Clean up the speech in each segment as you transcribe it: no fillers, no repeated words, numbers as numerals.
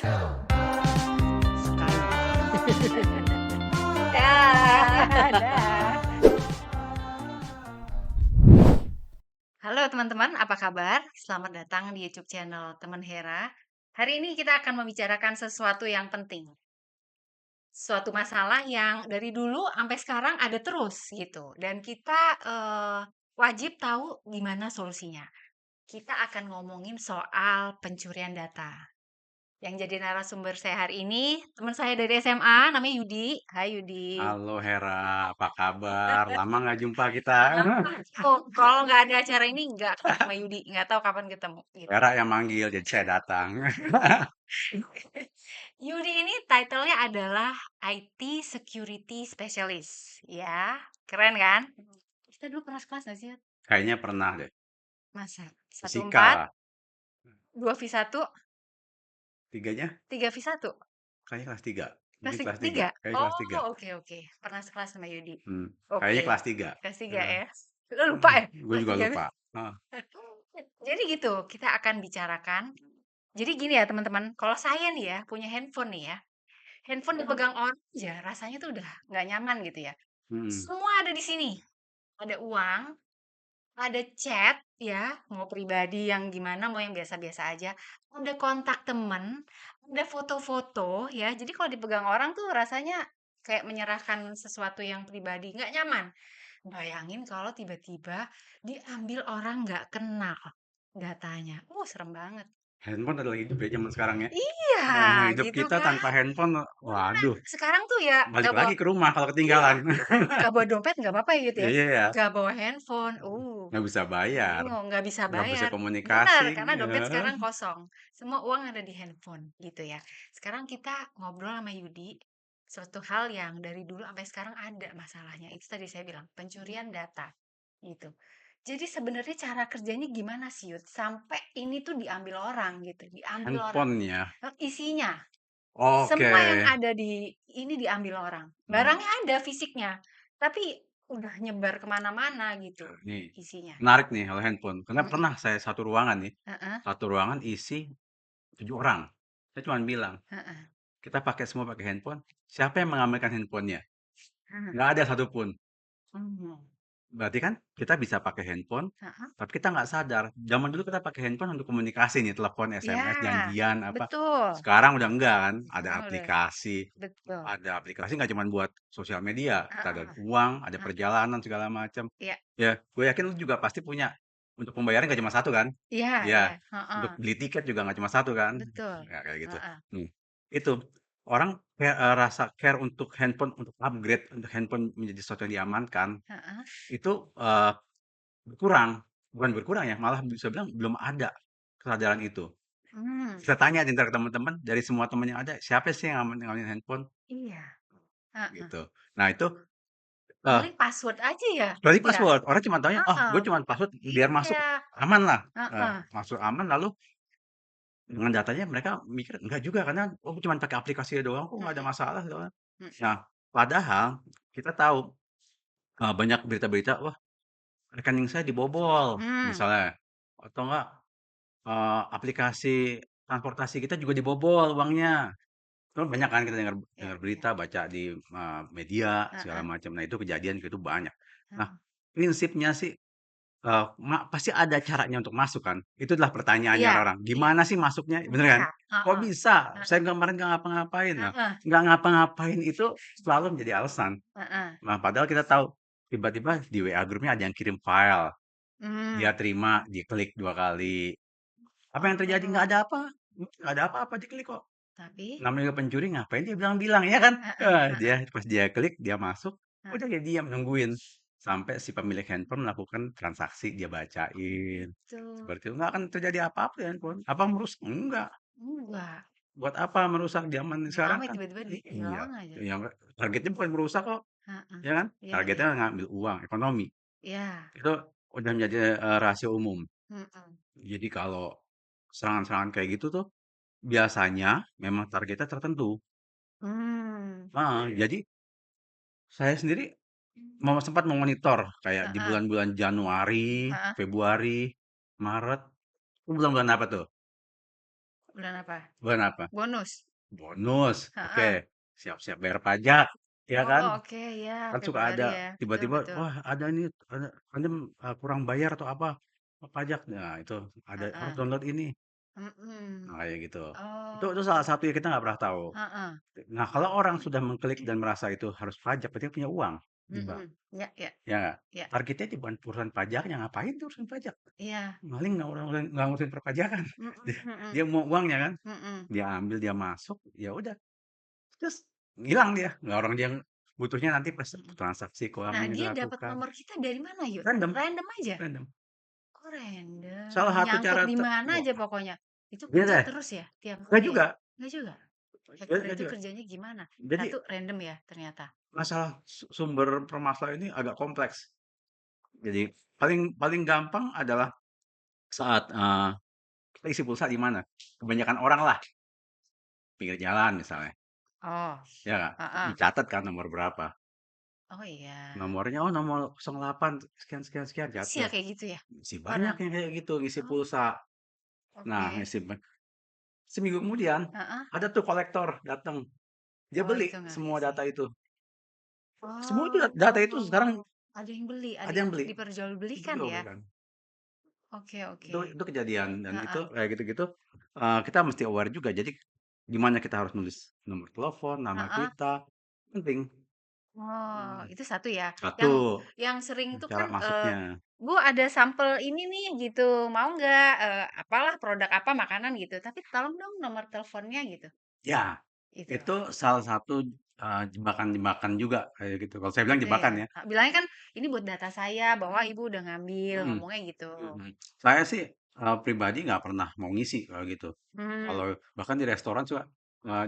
Sekali. Dah. Halo teman-teman, apa kabar? Selamat datang di YouTube channel Teman Hera. Hari ini kita akan membicarakan sesuatu yang penting. Suatu masalah yang dari dulu sampai sekarang ada terus gitu. Dan kita wajib tahu gimana solusinya. Kita akan ngomongin soal pencurian data. Yang jadi narasumber saya hari ini, teman saya dari SMA, namanya Yudi. Hai Yudi. Halo Hera, apa kabar? Lama nggak jumpa kita. Oh, kalau nggak ada acara ini nggak ketemu sama Yudi, nggak tahu kapan ketemu gitu. Hera yang manggil, jadi saya datang. Yudi ini title-nya adalah IT Security Specialist. Ya, keren kan? Kita dulu pernah kelas nggak sih? Yud? Kayaknya pernah deh. Masa? Fisika 14, lah. 2v1, Tiganya 3v1. kayaknya kelas 3. Kelas Mungkin kelas 3. 3? Kayaknya kelas 3. Oh, oke, oke. Pernah sekelas sama Yudi. Kayaknya Oke, kelas 3. kelas 3 ya. Lo lupa ya? Gue Kelas juga 3. lupa. Ah, Jadi gitu, kita akan bicarakan. Jadi gini ya teman-teman, kalau saya nih ya, punya handphone nih ya, handphone dipegang orang aja rasanya tuh udah nggak nyaman gitu ya. hmm. Semua ada di sini. Ada uang, ada chat ya, mau pribadi yang gimana, mau yang biasa-biasa aja. Ada kontak temen, ada foto-foto ya. Jadi kalau dipegang orang tuh rasanya kayak menyerahkan sesuatu yang pribadi, nggak nyaman. Bayangin kalau tiba-tiba diambil orang nggak kenal datanya. Serem banget. Handphone adalah hidup ya zaman sekarang ya. Iya, Hidup gitu kita kan. tanpa handphone, Benar. waduh, Sekarang tuh ya balik nggak bawa, lagi ke rumah kalau iya, ketinggalan. nggak bawa dompet nggak apa-apa ya gitu ya. Iya ya, Nggak bawa handphone, nggak bisa bayar, bingung, nggak bisa nggak bisa bayar. Benar, komunikasi. karena dompet sekarang kosong. Semua uang ada di handphone, gitu ya. Sekarang kita ngobrol sama Yudi, suatu hal yang dari dulu sampai sekarang ada masalahnya. Itu tadi saya bilang, pencurian data, gitu. Jadi sebenarnya cara kerjanya gimana sih, Yud? Sampai ini tuh diambil orang gitu, diambil orang. Handphonenya. Isinya, Oke. semua yang ada di ini diambil orang. Hmm. Barangnya ada fisiknya, tapi udah nyebar kemana-mana gitu Nih, isinya. menarik nih kalau handphone. Karena Mm-mm. pernah saya satu ruangan nih, Heeh, satu ruangan isi 7 orang. Saya cuma bilang, heeh, kita pakai semua pakai handphone. Siapa yang mengambilkan handphonenya? heeh. Nggak ada satupun. Mhm. Berarti kan kita bisa pakai handphone, Heeh. tapi kita nggak sadar. Zaman dulu kita pakai handphone untuk komunikasi nih, telepon, SMS, Ya, janjian, apa. betul. Sekarang udah enggak kan? Sekarang udah betul. Ada aplikasi nggak cuma buat sosial media. Kita ada Heeh, uang, ada heeh. perjalanan segala macam. Iya, Ya, gue yakin lu juga pasti punya. Untuk pembayaran nggak cuma satu kan? iya, iya. Iya, Heeh, untuk beli tiket juga nggak cuma satu kan? betul. Ya, kayak gitu. Heeh, Hmm. Itu orang rasa care untuk handphone, untuk upgrade untuk handphone menjadi sesuatu yang diamankan heeh. itu berkurang. Bukan berkurang ya, malah bisa bilang belum ada kesadaran itu. Hmm, Kita tanya di antara teman-teman, dari semua teman yang ada, siapa sih yang ngambilin handphone? iya. Heeh. Gitu. Nah itu, eh Paling password aja ya, berarti ya. password. Orang cuma taunya, oh Heeh. gue cuma password biar masuk Iya. aman lah. Heeh. Masuk aman lalu dengan datanya mereka mikir, enggak juga karena oh cuma pakai aplikasi doang kok nggak ada Mhm, masalah segala. mhm. Nah, padahal kita tahu banyak berita-berita, wah rekening saya dibobol Mmm, misalnya, atau enggak aplikasi transportasi kita juga dibobol uangnya. Kan banyak kan kita dengar iya, dengar iya. berita, baca di media segala Heeh, macam. Nah itu kejadian itu banyak. Nah heeh. prinsipnya sih pasti ada caranya untuk masuk kan? Itu adalah pertanyaannya Iya, orang-orang, iya. gimana sih masuknya, bener kan? Iya, Kok heeh, bisa? Saya heeh, kemarin nggak ngapa-ngapain. Nah, heeh, nggak ngapa-ngapain itu selalu menjadi alasan. heeh. Nah, padahal kita tahu, tiba-tiba di WA grupnya ada yang kirim file, dia Mmm. terima, diklik 2 kali. Apa yang terjadi? Nggak Oh, ada apa, nggak ada apa-apa, diklik kok. tapi Namanya juga pencuri ngapain dia bilang-bilang, ya kan? heeh, heeh, Pas dia klik, dia masuk, heeh. udah dia diam nungguin. Sampai si pemilik handphone melakukan transaksi, dia bacain. Itu. Seperti itu, nggak akan terjadi apa-apa di handphone. Apa merusak? Enggak. Enggak, Buat apa merusak zaman sekarang rame kan? tiba-tiba Iya. hilang aja. Yang targetnya bukan merusak kok, Heeh. ya kan? Iya, iya. Targetnya ngambil uang, ekonomi. Iya. Itu udah menjadi rahasia umum. Mhm. Jadi kalau serangan-serangan kayak gitu tuh biasanya memang targetnya tertentu. Mmm. Jadi saya sendiri sempat memonitor kayak di Heeh, bulan-bulan Januari, heeh. Februari, Maret, itu bulan-bulan apa tuh? Bulan apa? Bulan apa? Bonus? Bonus, oke, Heeh. siap-siap bayar pajak, ya kan? Oh, oke, ya, Kan suka Februari ada ya. Betul tiba-tiba, betul. wah ada ini, ada Anda, kurang bayar atau apa, pajak. Nah itu ada harus Heeh. download ini. Nah Mhm. kayak gitu. Itu salah Oh, satu yang kita nggak pernah tahu. heeh. Nah kalau orang sudah mengklik dan merasa itu harus pajak, berarti dia punya uang di bank, Mhm. Ya ya ya nggak? ya. Targetnya di bukan urusan pajaknya, ngapain tuh urusan pajak? Iya. Maling nggak ngurusin perpajakan. Mhm Dia mhm. dia mau uangnya kan, Mhm. dia ambil, dia masuk, ya udah, terus ngilang dia. Nggak, orang dia butuhnya nanti pas Mhm. transaksi Nah, keuangan yang dia dapat dilakukan. nomor kita dari mana, Yud? Random, Random aja? random. Oh, random. Salah satu Nyangkut cara di mana wah, aja pokoknya. Itu iya kerja deh, terus ya tiap enggak hari ya? juga, Enggak juga? Hacker enggak itu juga. kerjanya gimana? Jadi Satu random ya ternyata? masalah sumber permasalahan ini agak kompleks. Jadi paling paling gampang adalah saat, kita isi pulsa di mana? Kebanyakan orang lah, pinggir jalan misalnya, Oh, ya nggak? heeh. Dicatat kan nomor berapa, Oh, iya. nomornya, oh nomor 08 sekian sekian sekian, Masih ya catat. kayak gitu ya? Masih banyak Orang? yang kayak gitu ngisi Oh, pulsa. Nah, oke. seminggu kemudian Heeh. ada tuh kolektor datang, dia Oh, beli itu nggak semua ngisi. data itu. Semua itu data itu sekarang Oh, ada yang beli, ada ada yang yang beli, diperjualbelikan ya? diperjualbelikan. Oke Itu oke. itu kejadian dan itu Heeh. kayak gitu-gitu, kita mesti aware juga. Jadi gimana kita harus nulis nomor telepon, nama Heeh. kita, penting. Oh, Mmm, itu satu ya. satu, Yang sering tuh cara kan, masuknya. "Bu, ada sampel ini nih," gitu, "mau nggak?" Apalah, produk apa, makanan gitu, "Tapi tolong dong nomor teleponnya," gitu. Ya, Itu itu salah satu, jebakan-jebakan juga kayak gitu. Kalau saya bilang gitu jebakan ya? ya. Bilangnya kan, "Ini buat data saya, bahwa Ibu udah ngambil," Mhm, ngomongnya gitu. mhm. Saya sih, pribadi nggak pernah mau ngisi kalau gitu. Kalau Hmm, bahkan di restoran juga,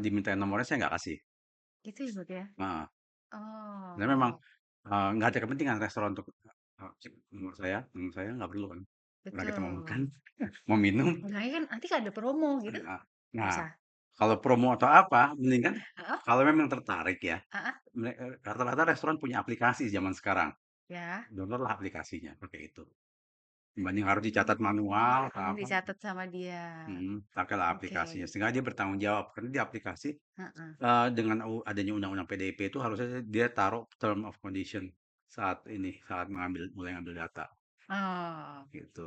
dimintain nomornya saya nggak kasih. gitu ya, Bud, ya? Heeh, karena memang, Oh, nggak ada kepentingan restoran untuk, cek nomor saya nggak perlu kan. Orang kita mau makan, betul. mau minum, Bilangnya kan, "Nanti kan ada promo," gitu, heeh. nggak Nah, usah? kalau promo atau apa, mendingan Heeh kalau memang tertarik ya, heeh, rata-rata restoran punya aplikasi zaman sekarang. ya. Download-lah aplikasinya, pakai itu. Dibanding harus dicatat Mmm, manual atau apa, dicatat sama dia. pakailah aplikasinya. Oke, Sehingga dia bertanggung jawab, karena di aplikasi, heeh. dengan adanya undang-undang PDP itu harusnya dia taruh term of condition saat ini, saat mulai ngambil data, Oh, gitu.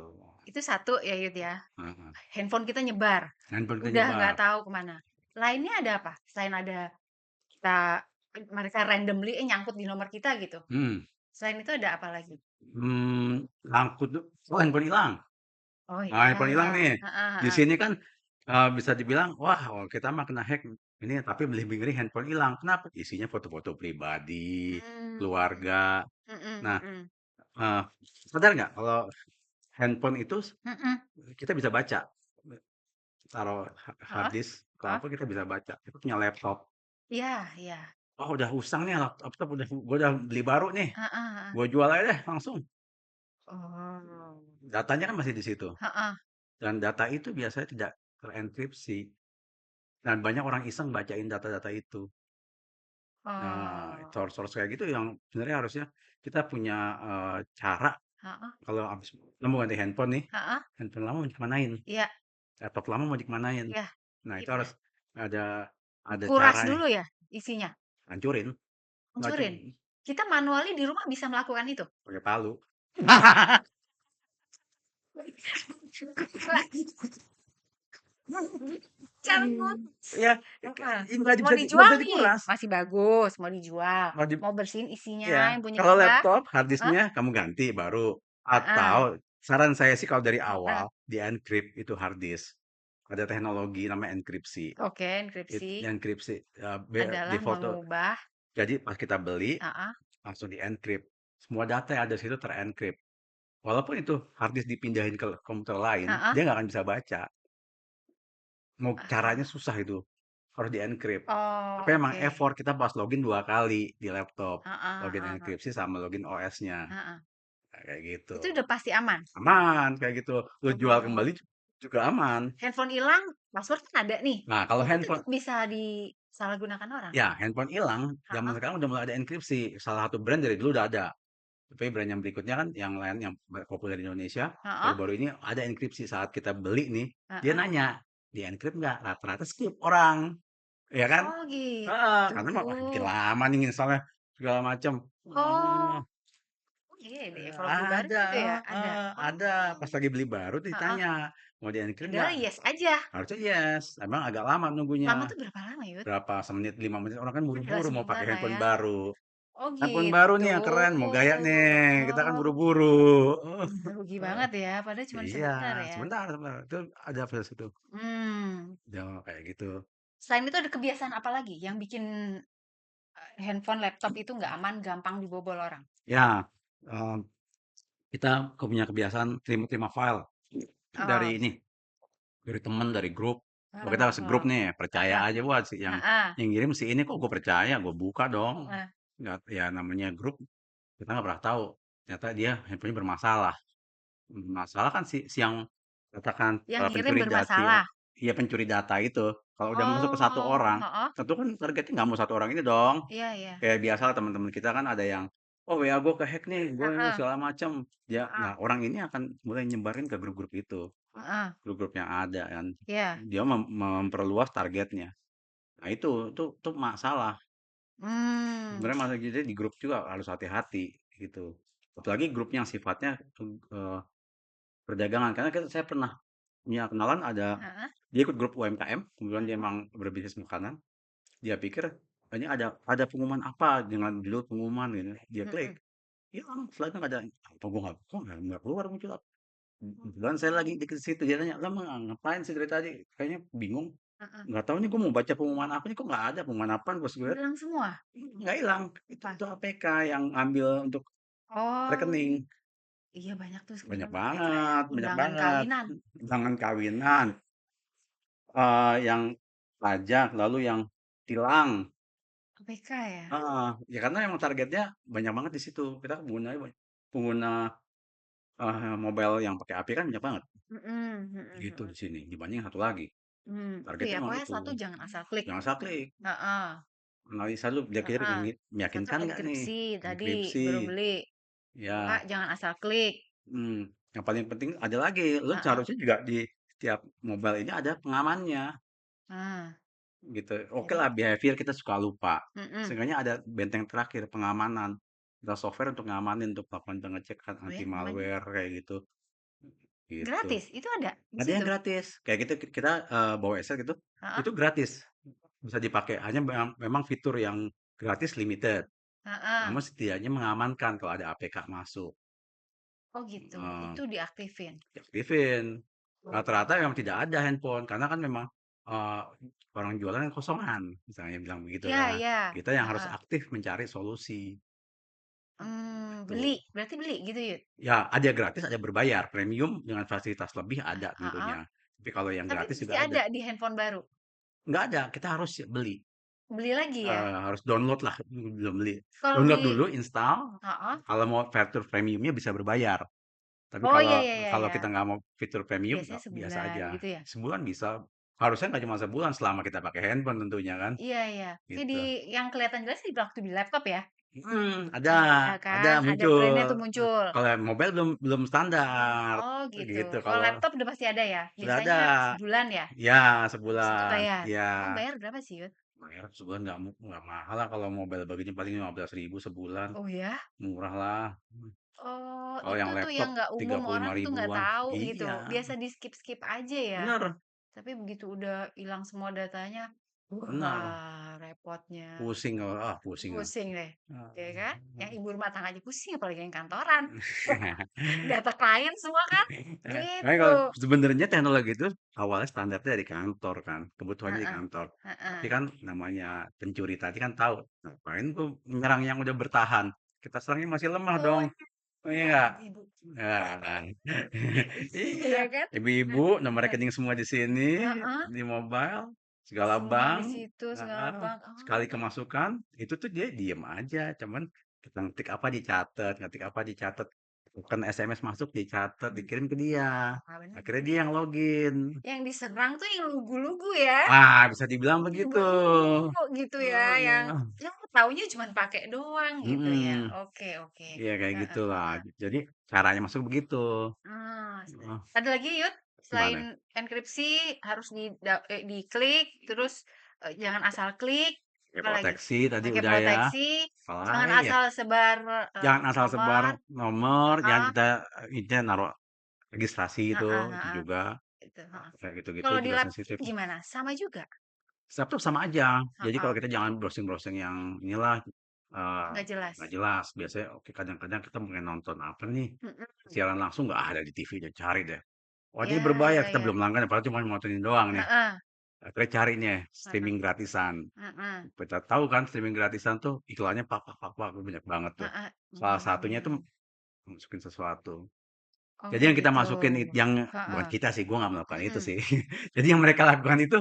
itu satu ya, Yud, ya, Heeh. handphone kita nyebar, Handphone kita udah nggak nyebar. tahu ke mana. Lainnya ada apa? Selain ada kita mereka randomly, nyangkut di nomor kita gitu. Hmm, Selain itu ada apa lagi? Angkut tuh, oh handphone hilang. Oh, Nah, iya, handphone hilang nih. heeh Di heeh. sini kan, bisa dibilang, wah, oh, kita mah kena hack ini, tapi lebih ngeri handphone hilang. Kenapa? Isinya foto-foto pribadi, Mmm, keluarga. mhm Nah, mhm, eee, sadar nggak kalau handphone itu mhm, kita bisa baca, taruh hard heeh disk atau heeh, apa kita bisa baca. Kita punya laptop, iya iya, "Oh, udah usang nih laptop, gua udah beli baru nih, heeh heeh. gua jual aja deh langsung." Oh, Datanya kan masih di situ, heeh, dan data itu biasanya tidak terenkripsi dan banyak orang iseng bacain data-data itu. Nah, oh, source-source kayak gitu yang sebenarnya harusnya kita punya, cara heeh kalau habis kamu ganti handphone nih, heeh, handphone lama mau dikemanain, iya laptop lama mau dikemanain. iya, Nah, itu iya. harus ada Dikuras caranya, dulu ya isinya? hancurin, nggak Hancurin? Kita manually di rumah bisa melakukan itu? pakai palu. Cabut. Iya, Heeh. Mau nggak dijual bisa nih, dikuras. masih bagus, mau dijual. Mau di Mau bersihin isinya Iya, yang punya kalau kita laptop hard heeh, disk-nya kamu ganti baru, atau heeh, saran saya sih kalau dari awal heeh. di-encrypt itu hard disk. Ada teknologi namanya enkripsi. Oke, enkripsi Enkripsi, adalah default tuh, mengubah jadi pas kita beli heeh, langsung di-encrypt. Semua data yang ada di situ ter-encrypt. Walaupun itu hard disk dipindahin ke komputer lain, heeh, dia nggak akan bisa baca. Mau caranya ah, susah itu, harus di-encrypt. Tapi oh, emang oke. effort kita pas login 2 kali di laptop, Heeh login heeh enkripsi sama login OS-nya, heeh. kayak gitu. Itu udah pasti aman? Aman kayak gitu, lu jual kembali Oh, juga aman. handphone hilang, password kan ada nih, Nah, kalau itu handphone tetap bisa disalahgunakan orang? ya handphone hilang, zaman Heeh sekarang udah mulai ada enkripsi. Salah satu brand dari dulu udah ada. Tapi brand yang berikutnya kan yang lain yang populer di Indonesia, heeh baru-baru ini ada enkripsi saat kita beli nih, dia heeh. nanya. di-encrypt nggak, rata-rata skip orang, ya kan? Oh Heeh, gitu. karena mah, wah bikin lama nih nginstalnya, segala macam. Oh, iya deh, kalau beli baru Ada, gitu ya? Ada? ada. Oh, Pas lagi beli baru heeh, ditanya, "Mau di-encrypt padahal nggak?" yes aja. Harusnya yes, emang agak lama Lama nunggunya. tuh berapa lama, Yud? Berapa semenit, 5 menit, orang kan Nggak buru-buru mau sebentar pakai lah handphone ya. baru. Oh Handphone baru gitu. nih yang keren, mau gaya nih, kita kan Oh, buru-buru. rugi banget ya, padahal cuma Iya, sebentar ya. sebentar sebentar, itu ada plus itu. Hmm. Ya kayak gitu. Selain itu ada kebiasaan apa lagi yang bikin handphone, laptop itu nggak aman, gampang dibobol orang? Ya, eee, kita punya kebiasaan terima-terima file Oh, dari ini, dari temen, dari grup. Kalau heeh kita segrup heeh. nih, percaya Heeh aja, wah si heeh yang ngirim si ini kok gue percaya, gue buka dong. heeh. Nggak, ya namanya grup, kita nggak pernah tahu, ternyata dia handphonenya bermasalah. Masalah kan si yang katakan, Yang ngirim pencuri data bermasalah? iya pencuri data itu, kalau udah masuk ke satu Oh, orang, heeh. tentu kan targetnya nggak mau satu orang ini dong. Iya iya. Kayak biasa teman-teman kita kan ada yang, "Oh WA gue ke-hack nih, gue ini Heeh segala macam." Ya, heeh nah orang ini akan mulai nyebarin ke grup-grup itu, heeh. grup-grup yang ada kan. Iya. Dia memperluas targetnya. Nah itu masalah. Mmm. Sebenarnya masalah jadi di grup juga harus hati-hati gitu. Apalagi grup yang sifatnya, eee, perdagangan, karena saya pernah punya kenalan ada, Heeh dia ikut grup UMKM, kebetulan dia heeh. emang berbisnis makanan, dia pikir, ini ada pengumuman apa dengan judul pengumuman gitu, dia klik, Mhm. hilang slide-nya nggak ada, apa gua nggak kok nggak keluar muncul, kebetulan saya lagi di situ, dia nanya, "Lah Bang, ngapain sih dari tadi?" Kayaknya bingung, Heeh. "Nggak tahu nih gua mau baca pengumuman apa nih, kok nggak ada pengumuman apaan?" Pas gue lihat, Hilang semua? nggak hilang, Apa? itu APK yang ambil untuk Oh, rekening, iya banyak tuh banyak sekarang APK ya, banget banyak undangan banget, kawinan, undangan kawinan. Yang pajak, lalu yang tilang, APK ya? heeh, ya karena emang targetnya banyak banget di situ. Kita pengguna, mobile yang pakai APK kan banyak banget, Mhm mhm gitu mhm. di sini, dibanding satu lagi. Itu Targetnya ya, emang pokoknya itu, satu jangan asal klik. jangan asal klik, Heeh analisa dulu kira-kira heeh. Satu meyakinkan nggak nih, enkripsi tadi enkripsi, baru beli, 2 ya, jangan asal klik. yang paling penting ada lagi, lu Heeh. seharusnya juga di setiap mobile ini ada pengamannya. Nah, Gitu. Oke jadi lah behavior kita suka lupa. mhm. Seenggaknya ada benteng terakhir pengamanan. Ada software untuk ngamanin untuk melakukan pengecekan Oh anti ya, namanya? malware kayak gitu. Gitu. Gratis? Itu ada di Ada yang situ? gratis. Kayak gitu kita bawa Excel gitu. Heeh Itu gratis. Bisa dipakai. Hanya memang fitur yang gratis limited. heeh. Namun setidaknya mengamankan kalau ada APK masuk. Oh gitu, Eh, itu diaktifin? Diaktifin. Rata-rata memang tidak ada handphone karena kan memang eh, orang jualan yang kosongan, misalnya bilang begitu Iya kan. iya, Kita yang harus heeh. aktif mencari solusi. Beli? Itu. Berarti beli gitu, Yud? Ya, ada gratis, ada berbayar. Premium dengan fasilitas lebih ada Heeh. tentunya. Tapi kalau yang Tapi gratis pasti juga ada. ada di handphone baru? Nggak ada, kita harus beli. Beli lagi ya? Harus download lah, belum beli. Kalau Download beli dulu, install. heeh. Kalau mau fitur premiumnya bisa berbayar. Tapi Oh, kalau iya iya iya kalau iya. kita nggak mau fitur premium, Biasanya biasa sebulan aja. gitu ya? Sebulan bisa. Harusnya nggak cuma sebulan selama kita pakai handphone tentunya kan. Iya iya. Kayak di Gitu. yang kelihatan jelas di waktu di laptop ya? Ada Ya ada kan? Ada brand-nya tuh muncul. muncul. Kalau yang mobile belum belum standar, Oh gitu. gitu. Kalau Kalau laptop udah pasti ada ya? sudah ada, Biasanya sebulan ya? ya Habis itu sebulan, bayar? Oh ya bayar berapa sih, Yud? bayar sebulan nggak mahal lah kalau mobile begini paling 15.000 sebulan, Oh ya? murah lah. Oh, Kalau itu yang tuh yang laptop nggak tiga umum, puluh lima orang tuh nggak ribuan. tahu gitu. Iya, Biasa di-skip-skip aja ya. bener, Tapi begitu udah hilang semua datanya, bener. wah repotnya. Pusing, pusing. Pusing deh, ya kan? Yang Ah. ibu rumah tangga aja pusing, apalagi yang kantoran. Data klien semua kan? Makanya kalau Gitu. sebenarnya teknologi itu awalnya standarnya dari kantor kan, kebutuhannya di Heeh, kantor. Tapi heeh. kan namanya pencuri tadi kan tahu, ngapain tuh menyerang yang udah bertahan, kita serangnya masih lemah Oh dong, iya, oh iya nggak? ibu-ibu. Nah, iya, Iya kan? ibu-ibu nomor Heeh, rekening semua di sini, heeh, di mobile, segala semua di bank, situ, segala heeh, bank. sekali Oh, kemasukan, itu tuh dia diem aja, cuman kita ngetik apa dicatat, ngetik apa dicatat, kan SMS masuk dicatat, mmm, dikirim ke dia, ah, bener akhirnya bener. dia yang login. Yang diserang tuh yang lugu-lugu ya? Ah, bisa dibilang begitu. Ibu-ibu gitu ya, yang Heeh, ya taunya cuman pakai doang gitu ya. mhm, Oke oke. iya kayak Heeh gitulah. heeh. Jadi caranya masuk begitu. Ah, Heeh. ada lagi, Yud? Gimana? selain enkripsi harus diklik, terus, jangan asal klik, Pakai apalagi? proteksi tadi Pakai udah ya, proteksi, jangan apalagi ya? asal sebar, Jangan asal sebar nomor nomor, jangan heeh, kita intinya naruh registrasi heeh itu heeh, juga, itu, heeh. kayak gitu-gitu Kalau di juga laptop sensitif. gimana? Sama juga? Laptop sama aja. Jadi kalau Heeh, kita jangan browsing-browsing yang inilah, eee, nggak jelas? nggak jelas. Biasanya oke kadang-kadang kita pengen nonton apa nih, Mhm. siaran langsung nggak ada di TV, udah cari deh. Wah ini Iya berbayar, iya kita iya. belum langganan padahal cuma nontonin doang nih. Heeh Akhirnya cari nih heeh streaming gratisan. heeh Kita tahu kan streaming gratisan tuh iklannya banyak banget tuh. heeh, Salah mhm satunya tuh mhm. masukin sesuatu. Oh Jadi yang kita gitu. masukin yang bukan Heeh, kita sih, gua nggak melakukan itu mhm, sih. Jadi yang mereka lakukan itu,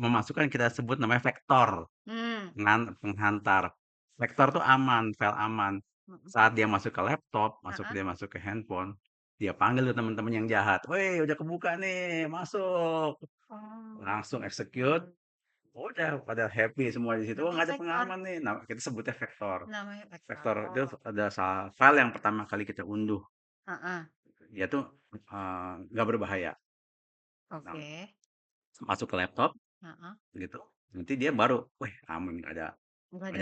memasukkan kita sebut namanya vektor, mmm, penghantar. Vektor tuh aman, file aman. mhm, Saat dia masuk ke laptop, heeh. dia masuk ke handphone, dia panggil tuh teman-teman yang jahat, "Woi, udah kebuka nih, masuk." Oh, Langsung execute, gitu. udah pada happy semua di situ, "Oh, Namanya nggak ada vektor pengaman nih." Nah, kita sebutnya vektor. namanya vektor. Vektor itu Oh, ada file yang pertama kali kita unduh, heeh, dia tuh, nggak berbahaya. Nah, oke, masuk ke laptop heeh. gitu, nanti dia baru, "Wih, aman nih, ada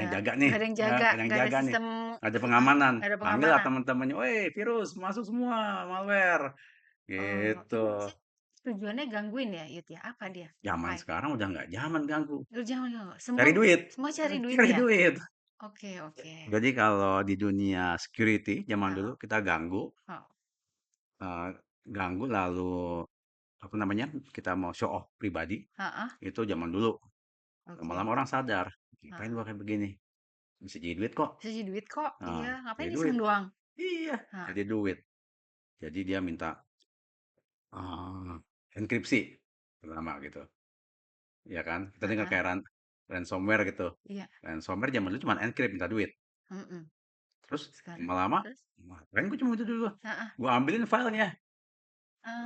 yang jaga nih, Nggak ada yang jaga, ada yang nggak ada jaga nih, sistem ada heeh, pengamanan." nggak ada Panggillah pengamanan. teman-temannya, "Woi, virus masuk semua, malware." Oh, itu Gitu. maksudnya tujuannya gangguin ya, Yud, ya? Apa dia? Zaman Ngapain? sekarang udah nggak zaman ganggu, Oh, jangan jangan, semua cari duit, semua cari duit cari ya? duit. Oke oke. Jadi kalau di dunia security zaman dulu Heeh, kita ganggu, heeh, eee, ganggu lalu apa namanya, kita mau show off pribadi, heeh, itu zaman dulu. Lama-lama oke, orang sadar, "Ngapain heeh. gua kayak begini? Bisa jadi duit kok." Bisa jadi duit kok, Heeh, iya, ngapain jadi duit. iseng doang? Iya, Heeh, jadi duit. Jadi dia minta, enkripsi pertama gitu, ya kan. Kita dengar heeh, kayak ransomware gitu. iya, Ransomware zaman dulu cuman encrypt minta duit. mhm, Terus sekarang lama-lama, terus? ngapain gua cuma itu dulu, Heeh, gua ambilin filenya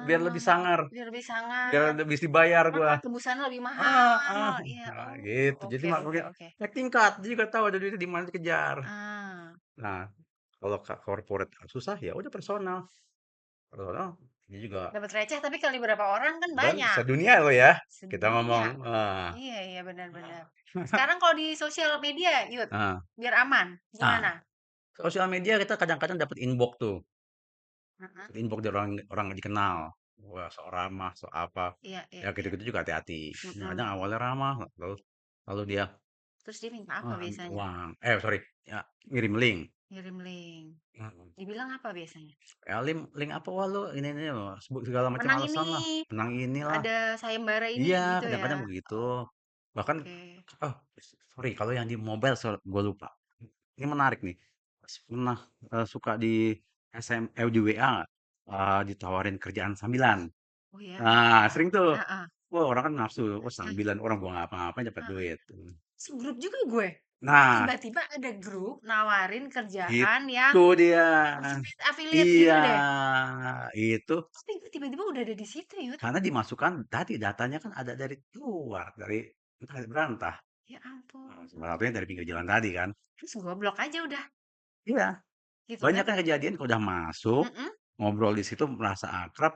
biar lebih oh, sangar, biar lebih biar sangar, lebih dibayar gua. heeh, tebusannya lebih Heeh, mahal, iya, nah oh, gitu. Jadi oke oke makanya oke. naik tingkat, dia juga tahu ada duitnya di mana dikejar. Ah, Nah, kalau corporate susah, ya udah personal. Personal dia juga dapat receh tapi kali berapa orang kan dan banyak, sedunia loh ya, kita ngomong, sedunia. heeh. Iya iya, benar benar. Sekarang kalau di sosial media, Yud, Heeh. biar aman, Nah, gimana? sosial media kita kadang-kadang dapat inbox tuh, Heeh, inbox dari orang orang nggak dikenal. Wah, sok ramah, sok apa, iya iya ya iya, gitu-gitu juga hati-hati. Kadang-kadang mhm. awalnya ramah, lalu lalu dia, Terus dia minta apa minta biasanya? uang, sorry, ya ngirim link, Ngirim link. mhm. Dibilang apa biasanya? Ya link apa, "Wah lu ini loh," sebut segala macam Menang alasan ini, lah, "menang inilah." ada sayembara ini, Iya, gitu ya? kadang-kadang begitu. Oh, Bahkan, oke. oh sorry kalau yang di mobile gue lupa. Ini menarik nih. Pernah, suka di di WA nggak, ditawarin kerjaan sambilan. Oh ya? Nah, sering tuh. Heeh Wah, orang kan nafsu, "Oh heeh sambilan, orang gua nggak ngapa-ngapain dapat heeh. duit." Segrup juga gue. Nah, Tiba-tiba ada grup nawarin kerjaan yang itu dia. affiliate Iya, gitu deh. itu Tapi gue tiba-tiba udah ada di situ, Yud. karena dimasukkan tadi datanya kan ada dari luar, dari entah dari berantah. Ya ampun. Salah satunya dari pinggir jalan tadi kan. Terus gue blok aja udah, Iya, gitu banyak kan? kan kejadian kalau udah masuk, Mhm, ngobrol di situ merasa akrab,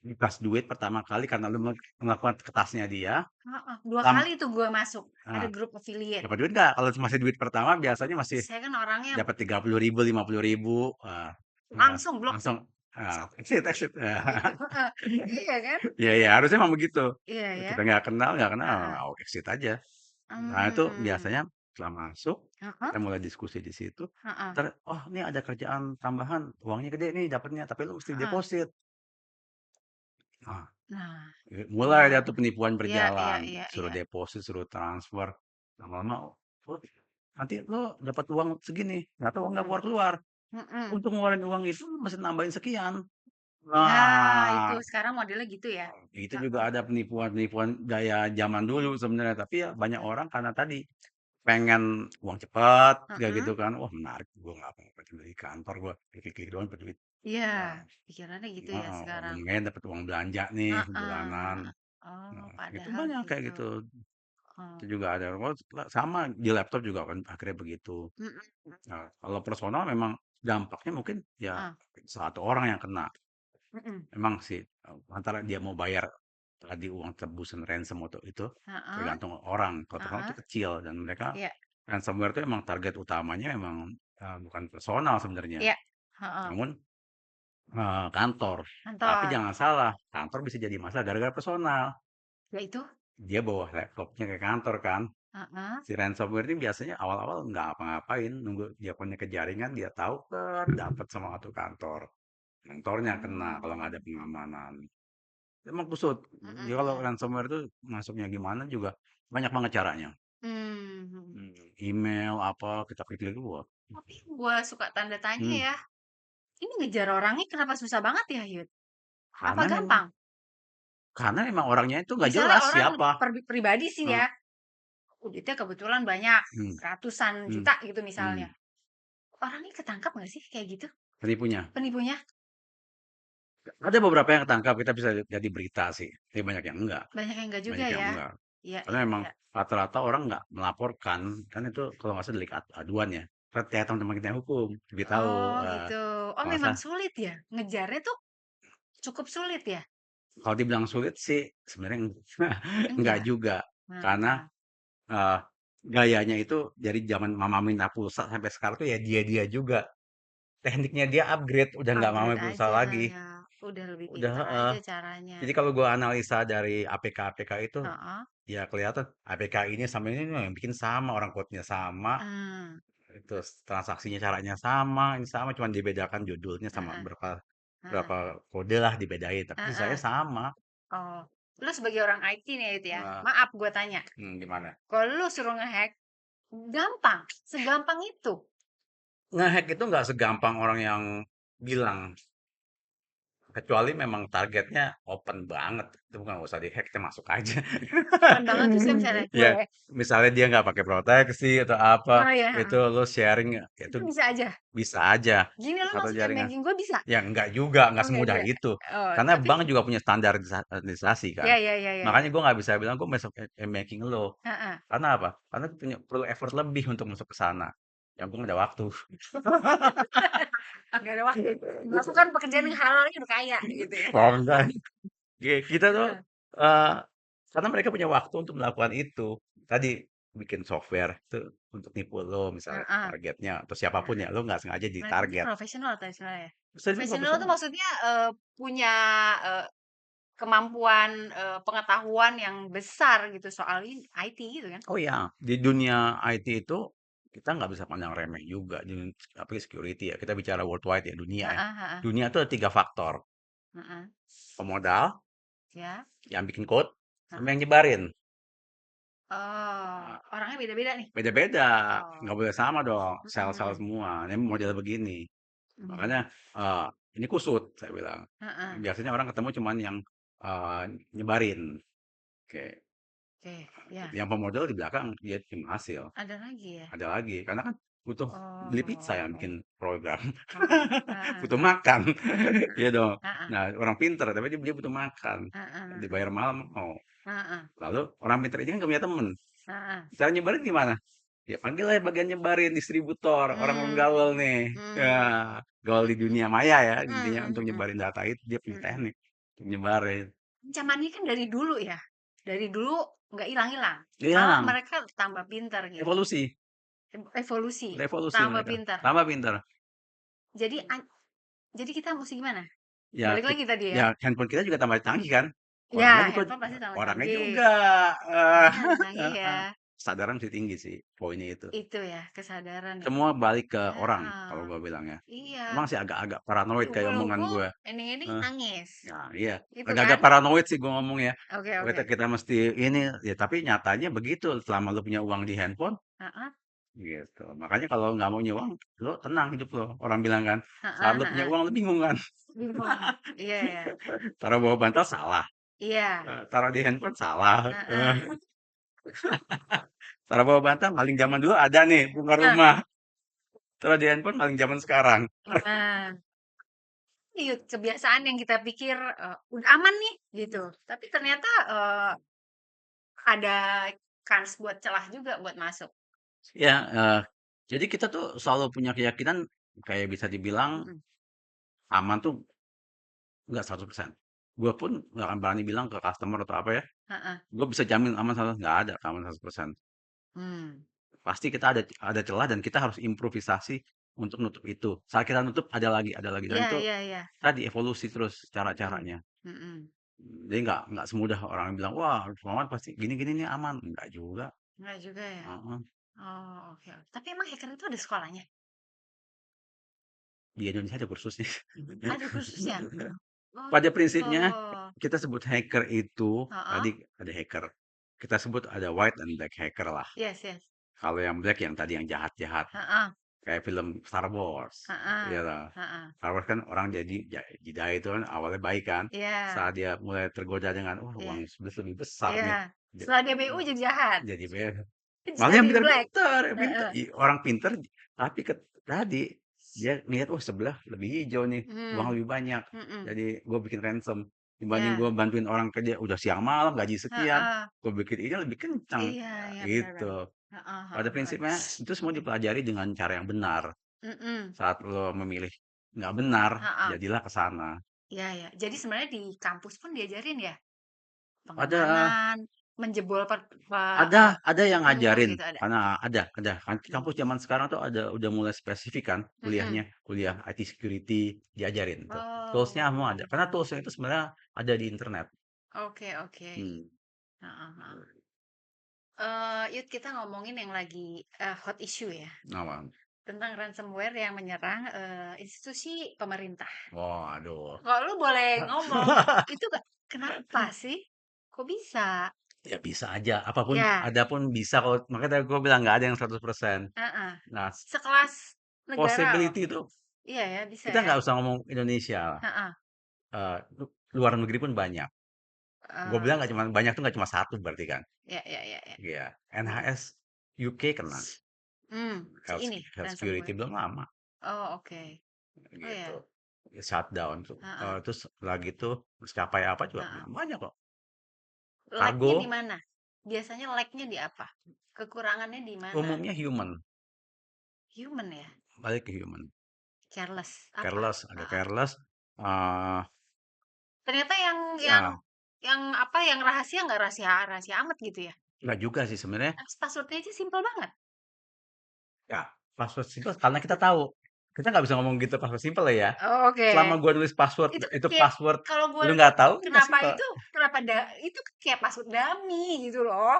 dikasih duit pertama kali karena lu melakukan ke tasnya dia, heeh. 2 lam kali tuh gue masuk, ada heeh, grup affiliate. dapat duit nggak? Kalau masih duit pertama biasanya masih Saya kan orangnya dapat 30.000, 50.000, langsung blok tuh. langsung, exit exit. Gitu, heeh. Iya kan? Iya iya, harusnya emang begitu. Iya ya, Kita nggak kenal, heeh. exit aja. Nah itu Mmm, biasanya setelah masuk, heeh kita mulai diskusi di situ, heeh entar, "Oh ini ada kerjaan tambahan, uangnya gede nih dapatnya, tapi lu mesti heeh. deposit." Nah, Nah, mulai iya, dah tuh penipuan iya iya berjalan, iya suruh iya, deposit, suruh transfer, lama-lama, "Oh nanti lo dapat uang segini," ternyata uang nggak mhm keluar-keluar. mhm. Untuk ngeluarin uang itu mesti nambahin sekian. Nah, itu Nah, sekarang modelnya gitu ya? itu juga Heeh, ada penipuan-penipuan gaya zaman dulu sebenarnya, tapi ya banyak oke. orang karena tadi pengen uang cepat kayak gitu Mhm, kan, "Wah menarik, gua nggak apa-apa cuma di kantor gua klik-klik doang dapat duit." iya, Nah, pikirannya gitu ya heeh, sekarang. lumayan dapat uang belanja nih Heeh bulanan. heeh. Oh, Nah, itu padahal banyak kayak gitu. gitu. Oh, Itu juga ada, sama di laptop juga kan akhirnya begitu. mhm mhm, Nah, kalau personal memang dampaknya mungkin ya heeh. satu orang yang kena. Mhm. Memang sih, antara dia mau bayar tadi uang tebusan ransom atau itu, Heeh, tergantung orang. Kalau personal itu heeh, kecil dan mereka iya, ransomware itu emang target utamanya emang, bukan personal sebenarnya, iya, heeh, namun, kantor. Tapi kantor, jangan salah, kantor bisa jadi masalah gara-gara personal. ya itu? Dia bawa laptopnya ke kantor kan. Heeh, Si ransomware ini biasanya awal-awal nggak apa-ngapain, nunggu dia punya ke jaringan, dia tahu dapat sama satu kantor. Kantornya kena kalau nggak ada oh, pengamanan. Emang kusut. mhm Dia kalau mhm, ransomware itu masuknya gimana juga banyak banget caranya. mmm, Email apa kita klik dulu. tapi yang gua suka tanda tanya Hmm, ya, ini ngejar orangnya kenapa susah banget ya, Yud? Apa karena memang gampang? orangnya itu nggak Misalnya jelas orang siapa. pribadi sih Eh, ya, duitnya kebetulan banyak, hmm, ratusan hmm, juta gitu hmm. misalnya. Orangnya ketangkap nggak sih kayak gitu, Penipunya. penipunya? Ada beberapa yang ketangkap, kita bisa jadi berita sih. Tapi banyak yang enggak. Banyak yang enggak juga Banyak yang ya? enggak. Iya Karena iya memang iya. rata-rata orang nggak melaporkan. Kan itu kalau nggak salah delik aduan ya. Kan kayak teman-teman kita yang hukum. Lebih tahu. Oh gitu. Oh Kalau nggak memang salah, sulit ya? Ngejarnya tuh cukup sulit ya? kalau dibilang sulit sih sebenarnya enggak Enggak? juga. Karena Heeh. eh, gayanya itu dari zaman Mama Minta Pulsa sampai sekarang tuh ya dia-dia juga. Tekniknya dia upgrade, udah nggak Mama Upgrade Pulsa aja lagi. ya, udah lebih Udah, pintar heeh. aja caranya. Jadi kalau gua analisa dari APK-APK itu, Heeh. ya kelihatan APK ini sama ini nih yang bikin sama, orang code-nya sama, Mmm, terus transaksinya caranya sama, ini sama, cuman dibedakan judulnya sama heeh berapa heeh berapa kode lah dibedain, tapi sisanya heeh. sama. Oh, lu sebagai orang IT nih itu ya, Nah, maaf gua tanya, gimana? kalau lu suruh nge-hack, gampang? Segampang itu? Nge-hack itu nggak segampang orang yang bilang, kecuali memang targetnya open banget, itu nggak usah di-hack, kita masuk aja. Open banget terus misalnya gue Ya, misalnya dia nggak pakai proteksi atau apa, oh ya, itu heeh, lo sharing, itu itu bisa aja? bisa aja Gini lu satu masuk jaringan. m-banking gua bisa? Ya enggak juga, Oh nggak enggak semudah juga? itu. Oh, Karena tapi bank juga punya standarisasi kan. ya ya ya ya Makanya ya, gue nggak bisa bilang gue masuk banking lo. heeh. Karena apa? Karena perlu effort lebih untuk masuk ke sana. Yang gue nggak ada waktu. Nggak ada waktu, melakukan pekerjaan yang halal aja udah kaya gitu ya? Oh enggak. Kita tuh Heeh, eh karena mereka punya waktu untuk melakukan itu. Tadi bikin software itu untuk nipu lo misalnya heeh, targetnya atau siapapun heeh. ya lo nggak sengaja di Berarti dia target. profesional tadi sebenarnya? Bisa dibilang Profesional tuh profesional. maksudnya, punya, eee, kemampuan, pengetahuan yang besar gitu soal IT gitu kan? Oh ya, di dunia IT itu kita nggak bisa pandang remeh juga, apalagi security ya. Kita bicara worldwide ya, dunia ya. Heeh heeh, Dunia itu ada tiga faktor: heeh, pemodal, ya, yang bikin code, sama heeh. yang nyebarin. Oh, Nah, orangnya beda-beda nih? beda-beda, Oh, nggak boleh sama dong, mhm sel-sel mhm, semua. Ini model begini. mmm, Makanya eh, ini kusut, saya bilang. heeh, Biasanya orang ketemu cuman yang eh, nyebarin. Oke, oke, ya, yang pemodal di belakang dia tim hasil. ada lagi ya? Ada lagi, karena kan butuh beli pizza yang Oh, bikin program. heeh heeh Butuh heeh, makan. Iya dong. heeh Nah, orang pinter, tapi dia butuh makan. heeh heeh, Dibayar mahal mau. heeh Lalu orang pinter ini kan gak punya temen. heeh, Cara nyebarin gimana? Ya panggil aja bagian nyebarin, distributor, orang mmm, gaul nih. Ya, mmm, gaul di dunia maya ya, intinya mhm untuk mhm nyebarin data itu dia punya mhm. teknik. Untuk nyebarin. Ancamannya kan dari dulu ya, dari dulu nggak hilang-hilang, Dia malah hilang. mereka tambah pintar gitu, Evolusi. evolusi, Revolusi tambah mereka. pintar. Tambah pinter. Jadi jadi kita musti gimana? Ya, Balik lagi tadi ya? ya handphone kita juga tambah canggih kan. Ya Orangnya juga handphone pasti tambah orangnya canggih, juga, orangnya canggih ya, kesadaran mesti tinggi sih, poinnya itu. itu ya kesadaran ya, Semua balik ke orang kalau heeh, gua bilang ya. iya, Emang sih agak-agak nanti paranoid kayak omongan ujung-ujung gua. ending-ending Heeh, nangis, nah iya, gitu agak-agak kan? paranoid sih gua ngomong ya. Oke Kita oke, kita mesti ini, ya tapi nyatanya begitu selama lu punya uang di handphone, heeh, gitu. Makanya kalau nggak mau punya uang, lo tenang hidup lo. Orang bilang kan, saat heeh lo punya heeh, uang lo bingung kan. bingung, iya ya, Taruh bawah bantal salah, iya, taruh di handphone salah. heeh, Taruh bawah bantal maling zaman dulu ada nih, buka heeh, rumah. Taruh di handphone maling zaman sekarang. heeh. Iya, kebiasaan yang kita pikir, udah aman nih, gitu. Tapi ternyata, ada kans buat celah juga buat masuk. Ya, jadi kita tuh selalu punya keyakinan kayak bisa dibilang Mhm. aman tuh Nggak 100%. Gue pun nggak akan berani bilang ke customer atau apa ya, Heeh. gue bisa jamin aman 100, nggak ada aman 100%. Mmm. Pasti kita ada celah dan kita harus improvisasi untuk nutup itu. Saat kita nutup ada lagi dan Iya itu iya iya. tadi evolusi terus Mhm. cara-caranya. Mhm. Jadi nggak semudah orang bilang, "Wah, Muhammad pasti gini-gini nih aman." Enggak juga, Enggak juga ya? heeh. Oh, oke oke. Tapi emang hacker itu ada sekolahnya? Di Indonesia ada kursusnya. Ada kursusnya? Pada prinsipnya Oh. kita sebut hacker itu Heeh. tadi ada hacker. Kita sebut ada white and black hacker lah. Yes yes. Kalau yang black yang tadi yang jahat-jahat. Heeh. Kayak film Star Wars. Heeh. Iya lah. Heeh. Star Wars kan orang jadi Jedi itu kan awalnya baik kan. Iya. Saat dia mulai tergoda dengan, oh Iya. uang lebih besar Iya. nih. Setelah dia BU jadi jahat. Jadi bayar. Malah yang Jadi black. pintar-pintar, yang pintar. Heeh. Orang pintar, tapi tadi dia ngeliat, oh sebelah lebih hijau nih, uang Mhm. lebih banyak. Mhm. Jadi gue bikin ransom. Dibanding gue Iya. bantuin orang kerja udah siang malam, gaji sekian, Heeh. gue bikin ini lebih kencang. Iya Nah, iya, benar gitu. benar. Heeh Pada heeh heeh. prinsipnya itu semua Mhm. dipelajari dengan cara yang benar. Mhm. Saat lo memilih nggak benar, Heeh. jadilah ke sana. Iya iya. Jadi sebenarnya di kampus pun diajarin ya? Ada Pengamanan, menjebol ada yang gedung ngajarin, gitu ada? karena ada. Kan Mmm. kampus zaman sekarang tuh udah mulai spesifik kan kuliahnya, Mhm. kuliah IT security diajarin tuh. Tools-nya Oh, semua ada, karena tools-nya itu sebenarnya ada di internet. oke oke. Hmm. Heeh heeh. Yuk kita ngomongin yang lagi, hot issue ya, Aman. tentang ransomware yang menyerang, institusi pemerintah. Waduh. Kalau lu boleh ngomong, itu kenapa sih? Kok bisa? Ya bisa aja, apapun Ya, ada pun bisa kalau makanya tadi gue bilang nggak ada yang 100%. heeh. Nah, Sekelas negara loh. possibility itu Iya ya, bisa kita ya? nggak usah ngomong Indonesia lah, Heeh. luar negeri pun banyak. Gue bilang nggak Eee, cuma banyak tuh nggak cuma satu berarti kan. ya ya ya ya. Iya, Mhm. NHS UK kena Si ini health security ransomware. belum lama Oh, oke. Oh gitu. ya? Shutdown tuh. Heeh Terus lagi tuh maskapai apa juga heeh. banyak kok. Lag-nya di Kargo mana? Biasanya lag-nya di apa? Kekurangannya di mana? umumnya human, Human ya? balik ke human. Careless, apa? Careless, ada Heeh. careless. eh Ternyata ya yang apa, yang rahasia nggak rahasia rahasia amat gitu ya? nggak juga sih sebenarnya. Password-nya aja simpel banget. Ya password simple karena kita tahu. Kita nggak bisa ngomong gitu password simple ya. Oh, Selama oke. gua nulis password Itu itu kayak password kalau gue lu nggak tahu nggak kenapa simple. itu itu kayak password dummy gitu loh.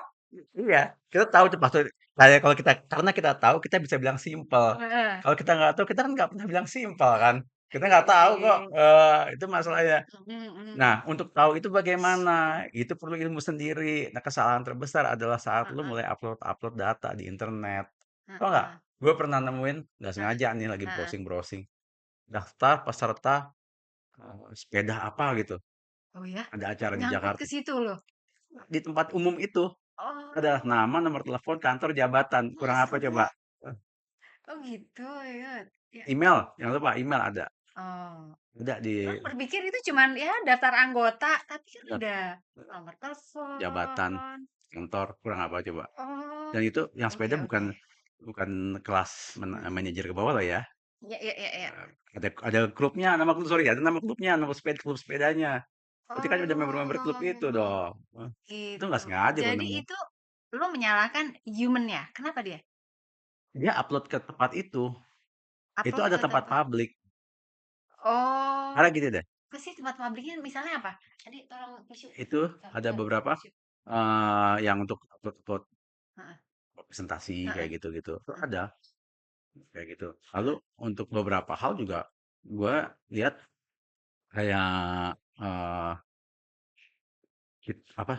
Iya, kita tahu tuh password. Kayak kalau kita karena kita tahu kita bisa bilang simple. Heeh. Kalau kita nggak tahu kita kan nggak pernah bilang simple kan. Kita Oke nggak tahu oke. kok. Itu masalahnya. Mhm Nah, mhm. untuk tahu itu bagaimana? Itu perlu ilmu sendiri. Nah, kesalahan terbesar adalah saat lu Heeh mulai upload-upload data di internet. Tau nggak? heeh Gue pernah nemuin nggak heeh sengaja nih lagi heeh. browsing-browsing. Daftar peserta sepeda apa gitu. Oh ya? Ada acara di Nyangkut ke Jakarta. situ loh? Di tempat umum itu adalah Oh, nama, nomor telepon, kantor, jabatan. Kurang apa coba? masa? Oh gitu ya? Ya Email, jangan lupa email ada. oh, Ada di orang berpikir itu cuman ya daftar anggota, tapi kan ya, ada nomor jabatan, telepon. kantor, kurang apa coba. Oh, Dan itu yang oke sepeda oke. bukan bukan kelas Mhm. manajer ke bawah lah ya. Ya ya ya ya. Ada klubnya, nama klub sorry, ada nama klubnya, nama klub sepedanya. Berarti kan udah member-member klub itu Oh, dong. Itu gitu. nggak sengaja gue Jadi nemu. itu lo menyalahkan human ya? Kenapa dia? Dia upload ke tempat itu Upload ada ke tempat tempat publik. oh, Karena gini deh, apa sih tempat publiknya misalnya apa? Adik tolong tisu. itu ada Bentar, beberapa tisu. yang untuk upload Heeh presentasi kayak heeh gitu-gitu. Itu heeh ada kayak gitu. Lalu heeh. untuk beberapa hal juga gue lihat kayak apa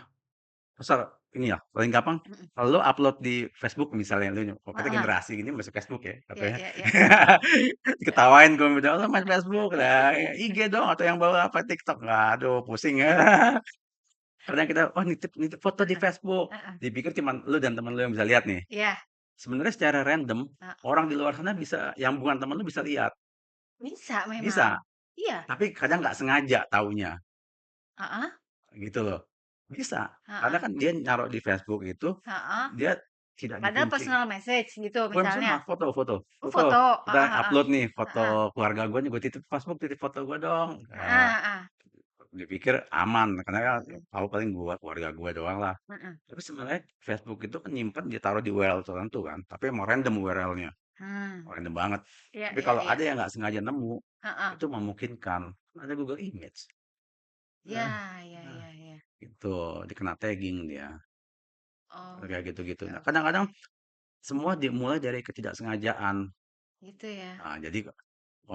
misal ini ya paling gampang Mhm. kalau lu upload di Facebook misalnya lu oh, kita Heeh. generasi ini masuk Facebook ya Iya katanya iya iya. Heeh. ketawain gue udah oh, main Facebook lah IG dong atau yang bawa apa TikTok nggak aduh pusing ya karena kita oh nitip nitip foto di Heeh Facebook heeh. dipikir cuma lu dan teman lu yang bisa lihat nih Iya, sebenarnya secara random heeh. orang di luar sana bisa yang bukan teman lu bisa lihat Bisa memang. bisa Iya. tapi kadang nggak sengaja taunya Heeh gitu loh bisa karena heeh kan dia naruh di Facebook itu heeh. dia tidak Padahal dikunci. personal message gitu Bukan misalnya. personal, foto. Oh Foto. foto. Kita Heeh heeh. upload nih foto Heeh. keluarga gue nih, gue titip Facebook, titip foto gue dong. Heeh heeh. dipikir aman karena kan Mhm, tahu paling gua, keluarga gua doang lah. mhm. Tapi sebenarnya Facebook itu kan nyimpen ditaruh di URL tertentu kan, tapi emang random URL-nya, Hmm, random banget. iya Tapi iya kalau iya. ada yang nggak sengaja nemu, Heeh. itu memungkinkan. Ada Google Image. Iya Eh, iya nah, iya iya. itu dikena tagging dia, Oh, kayak gitu-gitu. oke Nah, oke. kadang-kadang semua dimulai dari ketidaksengajaan. Gitu ya? Nah, jadi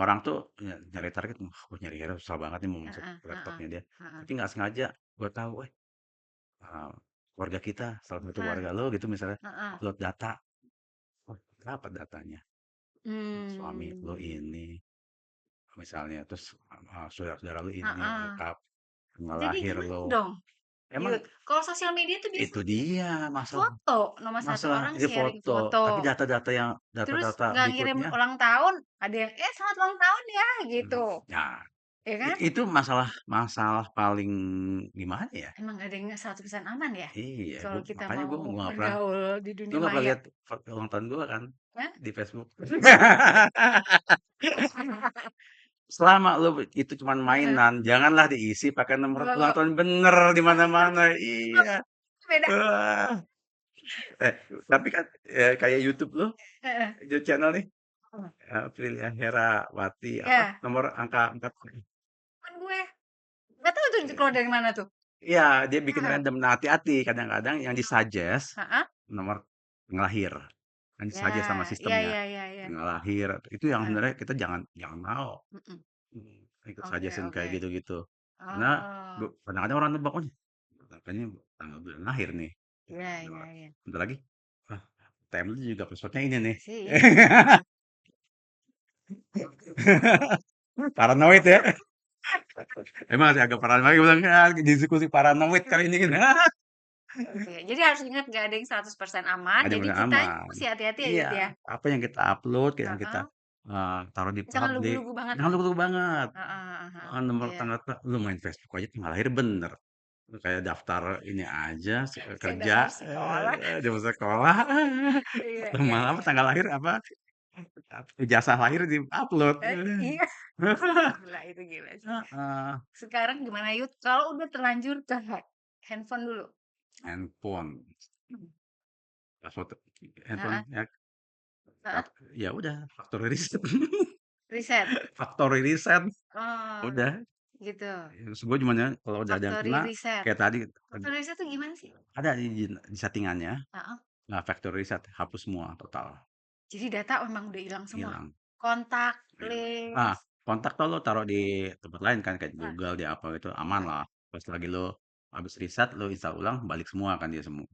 orang tuh nyari target, wah, gua nyari hero susah banget nih mau masuk Heeh ke heeh laptopnya dia. heeh. Tapi nggak sengaja, gue tahu, ah, keluarga kita, salah satu Hah, keluarga lo gitu misalnya, heeh. upload data, oh, dapat datanya. Suami lo Mmm, ini, misalnya, terus saudara-saudara lo ini heeh. lengkap, tanggal Jadi lahir gimana lo. dong? Emang Yud, kalau sosial media tuh itu biasanya dia masalah foto, nomor satu masalah orang ini sharing foto, foto, tapi data-data yang terus data-data nggak ngirim berikutnya, ulang tahun, ada yang, selamat ulang tahun ya," gitu, ya ya kan? itu masalah masalah paling gimana ya? Emang nggak ada yang 100% aman ya, Iya, kalau kita makanya mau gua nggak pernah, bergaul di lu dunia nggak pernah maya, lihat ulang tahun gua kan kan? di Facebook. Selama lu itu cuman Heeh, mainan, janganlah diisi pakai nomor ulang oh, tahun bener di oh iya, mana-mana. oh, Iya. beda, Wah. Eh, tapi kan kayak YouTube lu, heeh, YouTube channel nih, Aprilia Herawati apa iya, nomor angka angka. temen gue, nggak tahu tuh keluar dari mana tuh, Iya, dia bikin heeh, random. Nah, hati-hati kadang-kadang yang disuggest heeh, nomor tanggal lahir. Kan ya, disuggest sama iya sistemnya. iya iya iya, Tanggal lahir itu yang heeh, sebenarnya kita jangan jangan mau. mhm, Ikut oke suggestion oke, kayak gitu-gitu. Karena oh, kadang-kadang orang nebak, "Oh, katanya tanggal bulan lahir nih." iya iya Lewat. iya, Bentar lagi, ah, TM lu juga password-nya ini nih. masih ini, heeh, Paranoid ya. Emang sih agak paranoid, gue bilang, diskusi paranoid kali ini. oke, jadi harus ingat nggak ada yang 100% aman, Ada jadi bener kitanya aman. mesti hati-hati ya, Iya, Yud, ya? apa yang kita upload, yang kita Heeh, taruh di jangan publik, lugu-lugu banget jangan lah, lugu banget. heeh heeh heeh, Nomor iya, tanggal lu main Facebook aja tanggal lahir bener. Lu kayak daftar ini aja, kayak kerja, daftar sekolah, jam sekolah, iya iya lama-lama iya, tanggal lahir apa, ijazah lahir di-upload. iya, gila itu gila sih. Heeh, Sekarang gimana, Yud, kalau udah terlanjur ke-hack handphone dulu? handphone, Mhm, password heeh handphone ya, heeh, ya udah factory reset, riset? factory reset, Oh, udah. gitu, Terus gue cuman ya kalau udah ada yang factory kena reset. kayak tadi Factory reset tuh gimana sih? ada di settingannya, Heeh, nah factory reset hapus semua total, jadi data memang udah hilang semua? hilang. Kontak, Hilang. Nah, list, kontak tuh lo taruh di tempat lain kan kayak heeh Google, di apa itu aman heeh. lah. Pas lagi lo habis riset, lo install ulang, balik semua kan dia semua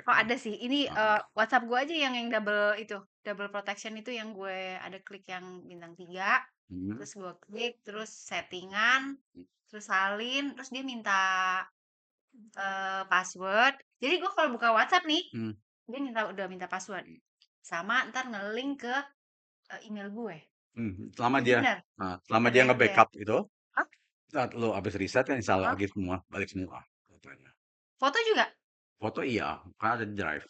Oh, kontaknya. ada sih. Ini, Heeh. WhatsApp gue aja yang double itu, double protection itu yang gue ada klik yang bintang 3 Mhm. terus gue klik, terus settingan, terus salin, terus dia minta, password. Jadi gue kalau buka WhatsApp nih, Mmm, dia udah minta password, sama entar nge-link ke, email gue. selama Jadi dia bener, selama ada dia itu ya? nge-backup itu, Hah? saat lo habis riset kan install Heeh, lagi semua, balik semua fotonya. foto juga? Foto iya, kan ada di Drive.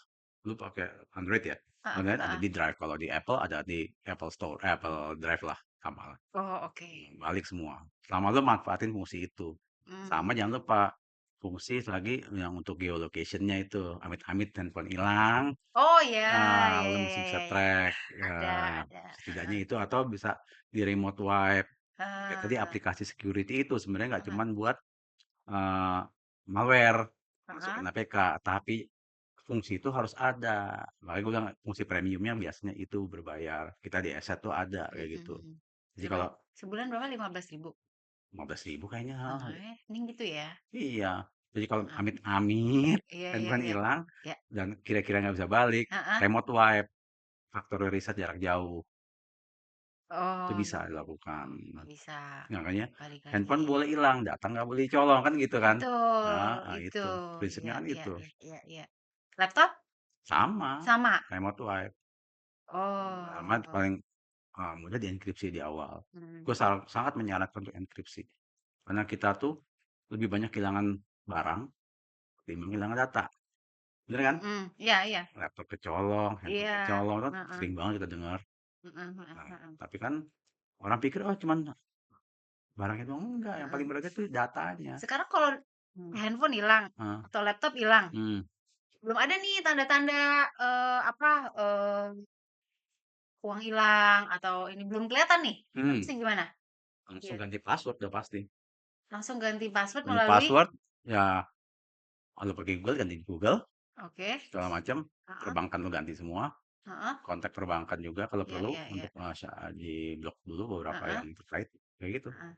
Lu pakai Android ya? Heeh Android ada heeh. di Drive, kalau di Apple ada di Apple Store, Apple Drive lah, sama lah. Oh, oke. Balik semua. Selama lu manfaatin fungsi itu. Sama Mmm. jangan lupa fungsi lagi yang untuk geolocation-nya itu. Amit-amit handphone hilang, Oh, ya ya lu ya masih ya bisa ya ya. track. Ada, Setidaknya heeh. itu atau bisa di remote wipe. Kayak tadi Eee, aplikasi security itu sebenarnya nggak heeh cuman buat eh, malware masuk ke heeh, APK, tapi fungsi itu harus ada. Makanya gue bilang fungsi premiumnya biasanya itu berbayar. Kita di Eset tuh ada kayak mhm gitu. mhm. Jadi Berapa? kalau Sebulan berapa? 15.000. 15.000 kayaknya, Mending gitu ya? iya. Jadi kalau Heeh. amit-amit Iya iya handphone iya. hilang Ya, dan kira-kira nggak bisa balik, heeh. remote wipe, factory reset jarak jauh, itu bisa Oh, dilakukan. oh bisa Makanya balik handphone lagi. boleh hilang, data nggak boleh dicolong kan gitu kan? Betul, Nah, itu. itu Iya prinsipnya kan iya itu. iya iya iya. Laptop? Sama, Sama? remote wipe. Aman Oh, paling mudah dienkripsi di awal. mmm, Gue sangat menyarankan untuk enkripsi. Karena kita tuh lebih banyak kehilangan barang ketimbang kehilangan data. Bener kan? mhm, iya iya. Laptop kecolong, handphone Iya, kecolong, kan heeh, sering banget kita dengar. mhm mhm Nah, mhm. tapi kan orang pikir, oh cuman barangnya doang enggak, yang Heeh. paling berharga tuh datanya. Sekarang kalau handphone hilang Heeh, atau laptop hilang, mmm, belum ada nih tanda-tanda, apa, uang hilang atau ini belum kelihatan nih, mhm, mesti gimana? langsung Iya, ganti password udah pasti. langsung ganti password Ganti melalui password, ya kalau pakai Google ganti Google, oke, segala macam, heeh, perbankan lu ganti semua, heeh, kontak perbankan juga kalau iya perlu iya iya, untuk, diblok dulu beberapa heeh yang terkait, kayak gitu. heeh.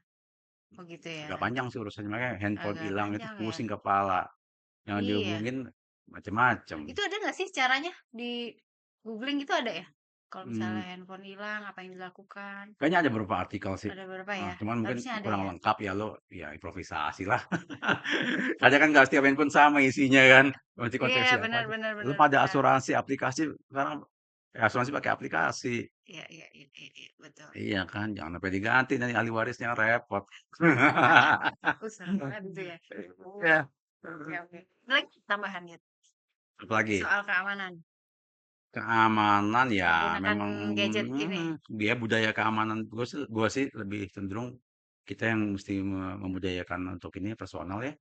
Oh gitu ya, Agak panjang sih urusannya, makanya handphone agak hilang itu panjang ya. pusing kepala, yang Iya, dihubungin macem-macem. itu ada nggak sih caranya di googling gitu ada ya? Kalau Mmm, misalnya handphone hilang apa yang dilakukan? kayaknya ada beberapa artikel sih, Ada beberapa ya? cuman mungkin Harusnya ada kurang ya? lengkap ya lo ya improvisasi lah. Kadang kan nggak setiap handphone sama isinya kan, mesti Iya, konteksnya apa benar aja. benar Belum benar ada benar. asuransi aplikasi sekarang, asuransi pakai aplikasi. Iya iya iya iya iya, betul. Iya kan, jangan sampai diganti nanti ahli warisnya repot. Serem banget itu ya. Oh, Iya. oke oke. Ada lagi tambahan gitu, Apalagi? soal keamanan, Keamanan ya menggunakan memang gadget ini? dia budaya keamanan gua sih lebih cenderung kita yang mesti membudayakan untuk ini personal ya,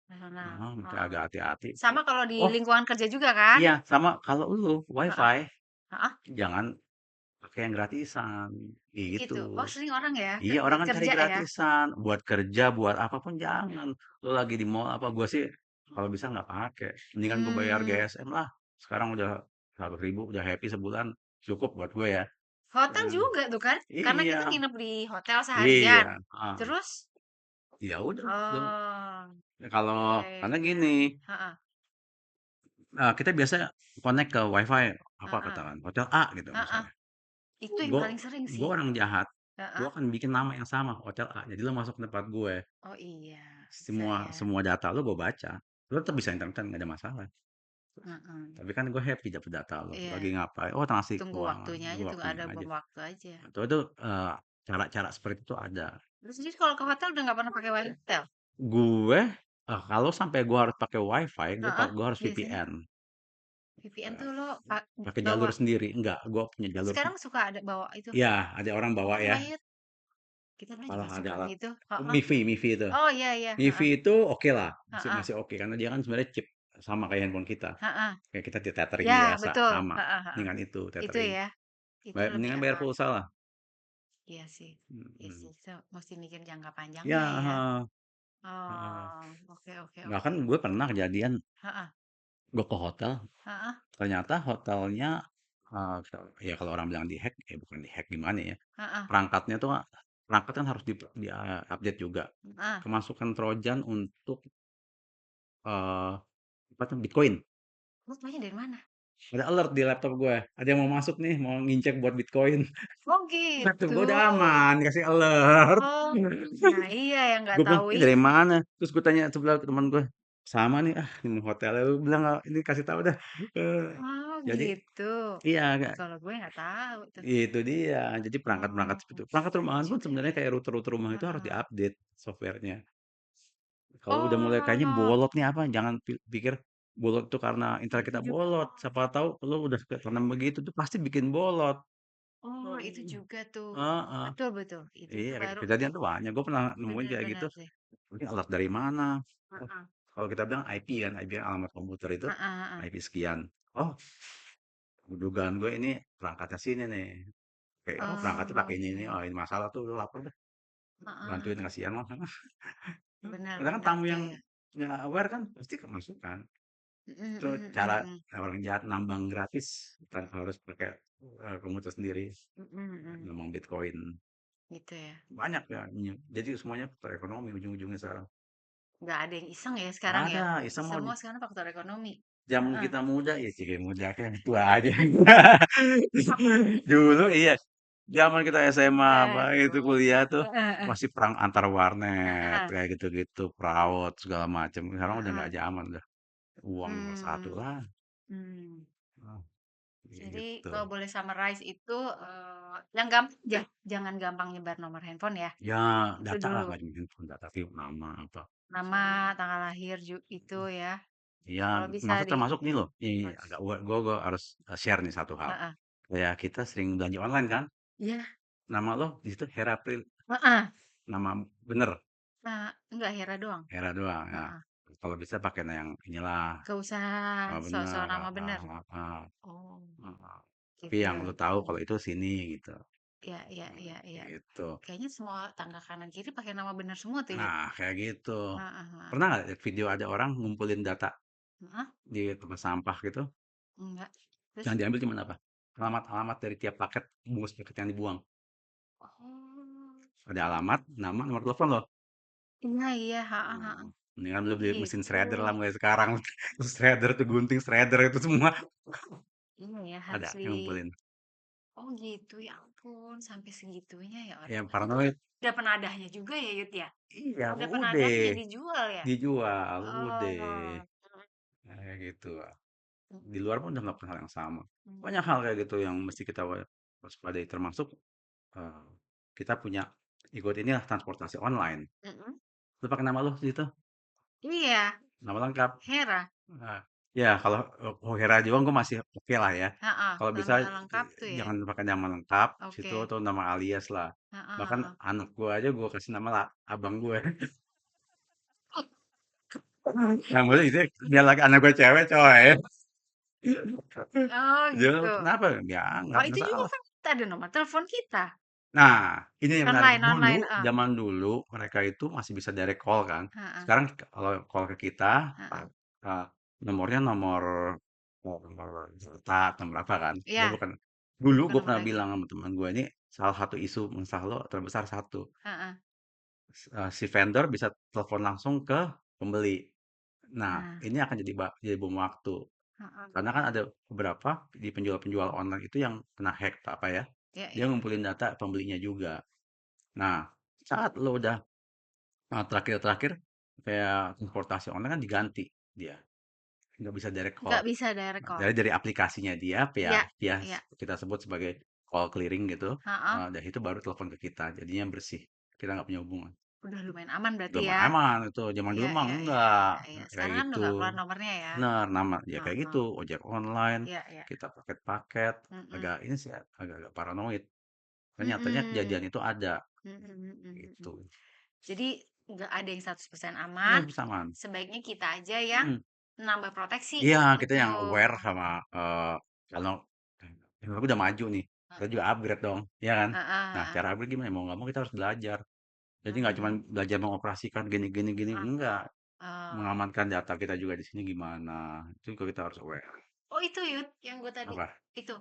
Personal, heeh, mesti heeh. agak hati-hati. Sama kalau di Oh lingkungan kerja juga kan? iya sama kalau lu Heeh WiFi heeh, jangan pakai yang gratisan, gitu. gitu. Oh sering orang ya, Iya orang buat kan cari kerja ya? gratisan, buat kerja, buat apapun jangan. Lu lagi di mall apa, gua sih kalau bisa nggak pakai, mendingan gue bayar Mmm, GSM lah. Sekarang udah 100.000 udah happy sebulan, cukup buat gue ya. hotel Eee, juga tuh kan, karena kita iya nginep di hotel iya, seharian, heeh, terus ya udah lu oh, kalau oke, karena iya, gini, heeh kita biasa connect ke WiFi, apa heeh katakan, hotel A gitu heeh, misalnya. itu yang Gue paling sering gue sih, orang jahat, gue heeh. akan bikin nama yang sama, hotel A, jadi lu masuk ke tempat gue. Oh iya, bisa Semua ya, semua data lu gue baca, lu tetap bisa internetan nggak ada masalah. mhm, Tapi kan gue happy dapet data lo, lagi iya, ngapain, oh transaksi tunggu keuangan, waktunya aja, tunggu tunggu waktunya ada aja. bom waktu aja. Itu, cara-cara seperti itu ada. Lu sendiri kalau ke hotel udah nggak pernah pakai wifi hotel? Gue, kalau sampai gue harus pakai WiFi, Heeh, gue harus biasanya VPN, VPN eee, tuh lo pakai jalur bawa sendiri. Enggak, gue punya jalur sekarang suka ada bawa itu, iya, ada orang bawa oh ya, right, kita dulu kalau juga ada suka alat gitu, heeh. MiFi itu. Oh iya iya, MiFi heeh itu oke lah, masih heeh masih oke, karena dia kan sebenarnya chip, sama kayak handphone kita. heeh. Kayak kita tethering Ya biasa, betul, sama, heeh heeh. mendingan itu Itu tethering. ya, itu lebih Mendingan bayar aman. pulsa lah. Iya sih iya Mhm. sih, mesti mikir jangka Ya, panjangnya ya. heeh heeh. Oh, oke oke oke. Bahkan gue pernah kejadian, Heeh gue ke hotel, heeh ternyata hotelnya, ya kalau orang bilang di-hack, ya bukan di-hack gimana ya, heeh perangkatnya tuh perangkat kan harus update juga. heeh. Kemasukan trojan untuk, eee, apa tuh, Bitcoin. Lu taunya dari mana? Ada alert di laptop gue, ada yang mau masuk nih, mau nginjek buat Bitcoin. Oh Laptop gitu. gue udah aman, dikasih alert. Oh, nah iya yang nggak Gue bilang, tahu "Ini dari itu. mana?" Terus gue tanya sebelah teman gue, "Sama nih, ah ini hotelnya." Lu bilang, "Ini kasih tahu dah." Oh Jadi gitu. iya, Kalau gue nggak tahu tuh. itu dia. Jadi perangkat-perangkat Oh, seperti itu. Perangkat keren rumahan pun juga sebenarnya ya. kayak router-router rumah itu harus Heeh. diupdate software-nya. Kalau udah mulai kayaknya Oh, bolot nih apa, jangan pikir bolot itu karena internet itu kita juga. bolot. Siapa tahu lu udah ketanam begitu tuh pasti bikin bolot. Oh, itu juga tuh. Heeh. Betul betul. Itu Iya, tuh baru kejadian tuh banyak. Gue pernah nemuin kayak gitu. bener-bener sih. Ini alert dari mana? Oh, Heeh. kalau kita bilang IP kan, IP kan alamat komputer itu Heeh heeh. IP sekian. Oh, dugaan gue ini perangkatnya sini nih. Kayak, oh perangkatnya Oh, pakai ini, iya. oh ini masalah tuh, lu lapor deh, Heeh bantuin heeh. kasihan mah. Padahal kan Benar-benar tamu tuh yang ya. nggak aware kan pasti kemasukan. Mhm Itu mhm cara mhm mhm. orang jahat nambang gratis tanpa harus pakai komputer sendiri, Mhm mhm. nambang Bitcoin. Gitu ya. Banyak ya, jadi semuanya faktor ekonomi ujung-ujungnya sekarang. Nggak ada yang iseng ya Nggak sekarang ya? ada, iseng mau Semua sekarang faktor ekonomi. zaman Heeh. kita muda ya cik muda kan tua aja. Dulu iya, zaman kita SMA apa itu Aduh. kuliah tuh Heeh heeh. masih perang antar warnet Heeh kayak gitu-gitu, perawat segala macam. Sekarang udah heeh. nggak zaman udah, uang nomor satu Mmm, lah. mmm. Oh, Jadi gitu. kalau boleh summarize itu, yang gampang jangan gampang nyebar nomor handphone ya, Ya itu data lah dulu. nggak cuma handphone, data sih nama apa. Nama, tanggal lahir itu ya, Iya, kalau bisa termasuk di termasuk nih loh, ini harus agak gua harus share nih satu hal. heeh. Kayak kita sering belanja online kan, Iya, nama lo di situ Herapril. heeh. nama bener, Enggak, Hera doang? Hera doang, ya. Heeh. Kalau bisa pakai yang inilah, Nggak usah nama sok-sok bener, nama bener? heeh, Oh, heeh. Tapi gitu. yang lu tahu kalau itu sini gitu, Iya, iya, iya, iya. gitu. Kayaknya semua tangga kanan kiri pakai nama bener semua tuh, Yud. Nah, kayak gitu. Heeh, heeh. Pernah nggak liat video ada orang ngumpulin data Heeh, di tempat sampah gitu, enggak. Terus? yang diambil cuman apa? Alamat-alamat dari tiap paket, bungkus paket yang dibuang. Oh, Ada alamat, nama, nomor telepon loh. iya, iya, heeh, Nah, heeh. mendingan lu Oh, beli mesin gitu. shredder lah mulai sekarang. Terus shredder tuh gunting shredder itu semua Iya ya, harus ada di yang ngumpulin. oh gitu, ya ampun, sampai segitunya ya orang. Yang Itu paranoid. ada penadahnya juga ya, Yud, ya? Iya, Ada udah penadahnya dijual ya? dijual, udah Oh, kayak gitu. mhm, Di luar pun udah melakukan hal yang sama. mhm, Banyak hal kayak gitu yang mesti kita waspadai termasuk eh, kita punya ikut inilah transportasi online. mhm. Lu pakai nama lu di situ, Iya, nama lengkap. Hera, Nah, ya kalau Hera Juang gue masih oke lah ya. heeh, Kalau bisa nama lengkap tuh ya? jangan pakai nama lengkap situ Oke, atau nama alias lah. heeh, Bahkan heeh. anak gue aja gue kasih nama lah abang gue. Yang maksudnya itu dia lagi anak gue cewek coy. Oh Dia gitu. kenapa? Ya nggak Oh itu juga masalah. kan ada nomor telepon kita, Nah, ini yang menarik. online Dulu, online, zaman dulu mereka itu masih bisa direct call kan. heeh, Sekarang kalau call ke kita, heeh. eh, nomornya nomor nomor juta, nomor apa kan? Udah Iya, bukan. udah Dulu bukan gue nomor pernah lagi. bilang sama teman gue ini salah satu isu masalah lo terbesar satu. Heeh. Si vendor bisa telepon langsung ke pembeli. Nah, Nah, ini akan jadi bom waktu. heeh. Karena kan ada beberapa di penjual-penjual online itu yang kena hack apa ya. Iya, Dia iya. ngumpulin data pembelinya juga. Nah, saat lo udah terakhir-terakhir kayak transportasi online kan diganti dia, nggak bisa direct call. Nggak bisa direct Nah, call. dari aplikasinya dia, Iya, via via iya. kita sebut sebagai call clearing gitu, Heeh. dan itu baru telepon ke kita, jadinya bersih. Kita nggak punya hubungan. Udah lumayan aman berarti Gampang ya? aman itu, zaman Iya, dulu mah iya, iya, enggak, iya, iya. kayak Sekarang kan udah gitu. nggak keluar nomornya ya? Bener, nama ya kayak Heeh. gitu, ojek online, Iya, iya. kita paket-paket, Mhm. agak ini sih agak-agak paranoid. Ternyatanya Mhm. kejadian itu ada, Mhm, mhm, mhm. gitu. Jadi nggak ada yang 100% aman, Bisa aman. sebaiknya kita aja yang Mhm. nambah proteksi Iya, kita gitu. yang aware sama, kalau teknologi udah maju nih, kita juga Heeh. upgrade dong, iya kan? Heeh, Nah, heeh. cara upgrade gimana? Mau nggak mau kita harus belajar. Jadi nggak cuman Mhm. belajar mengoperasikan gini gini gini, Heeh. enggak. Oh. Mengamankan data kita juga di sini gimana, itu juga kita harus aware. Oh itu Yud, yang gue tadi Apa? itu,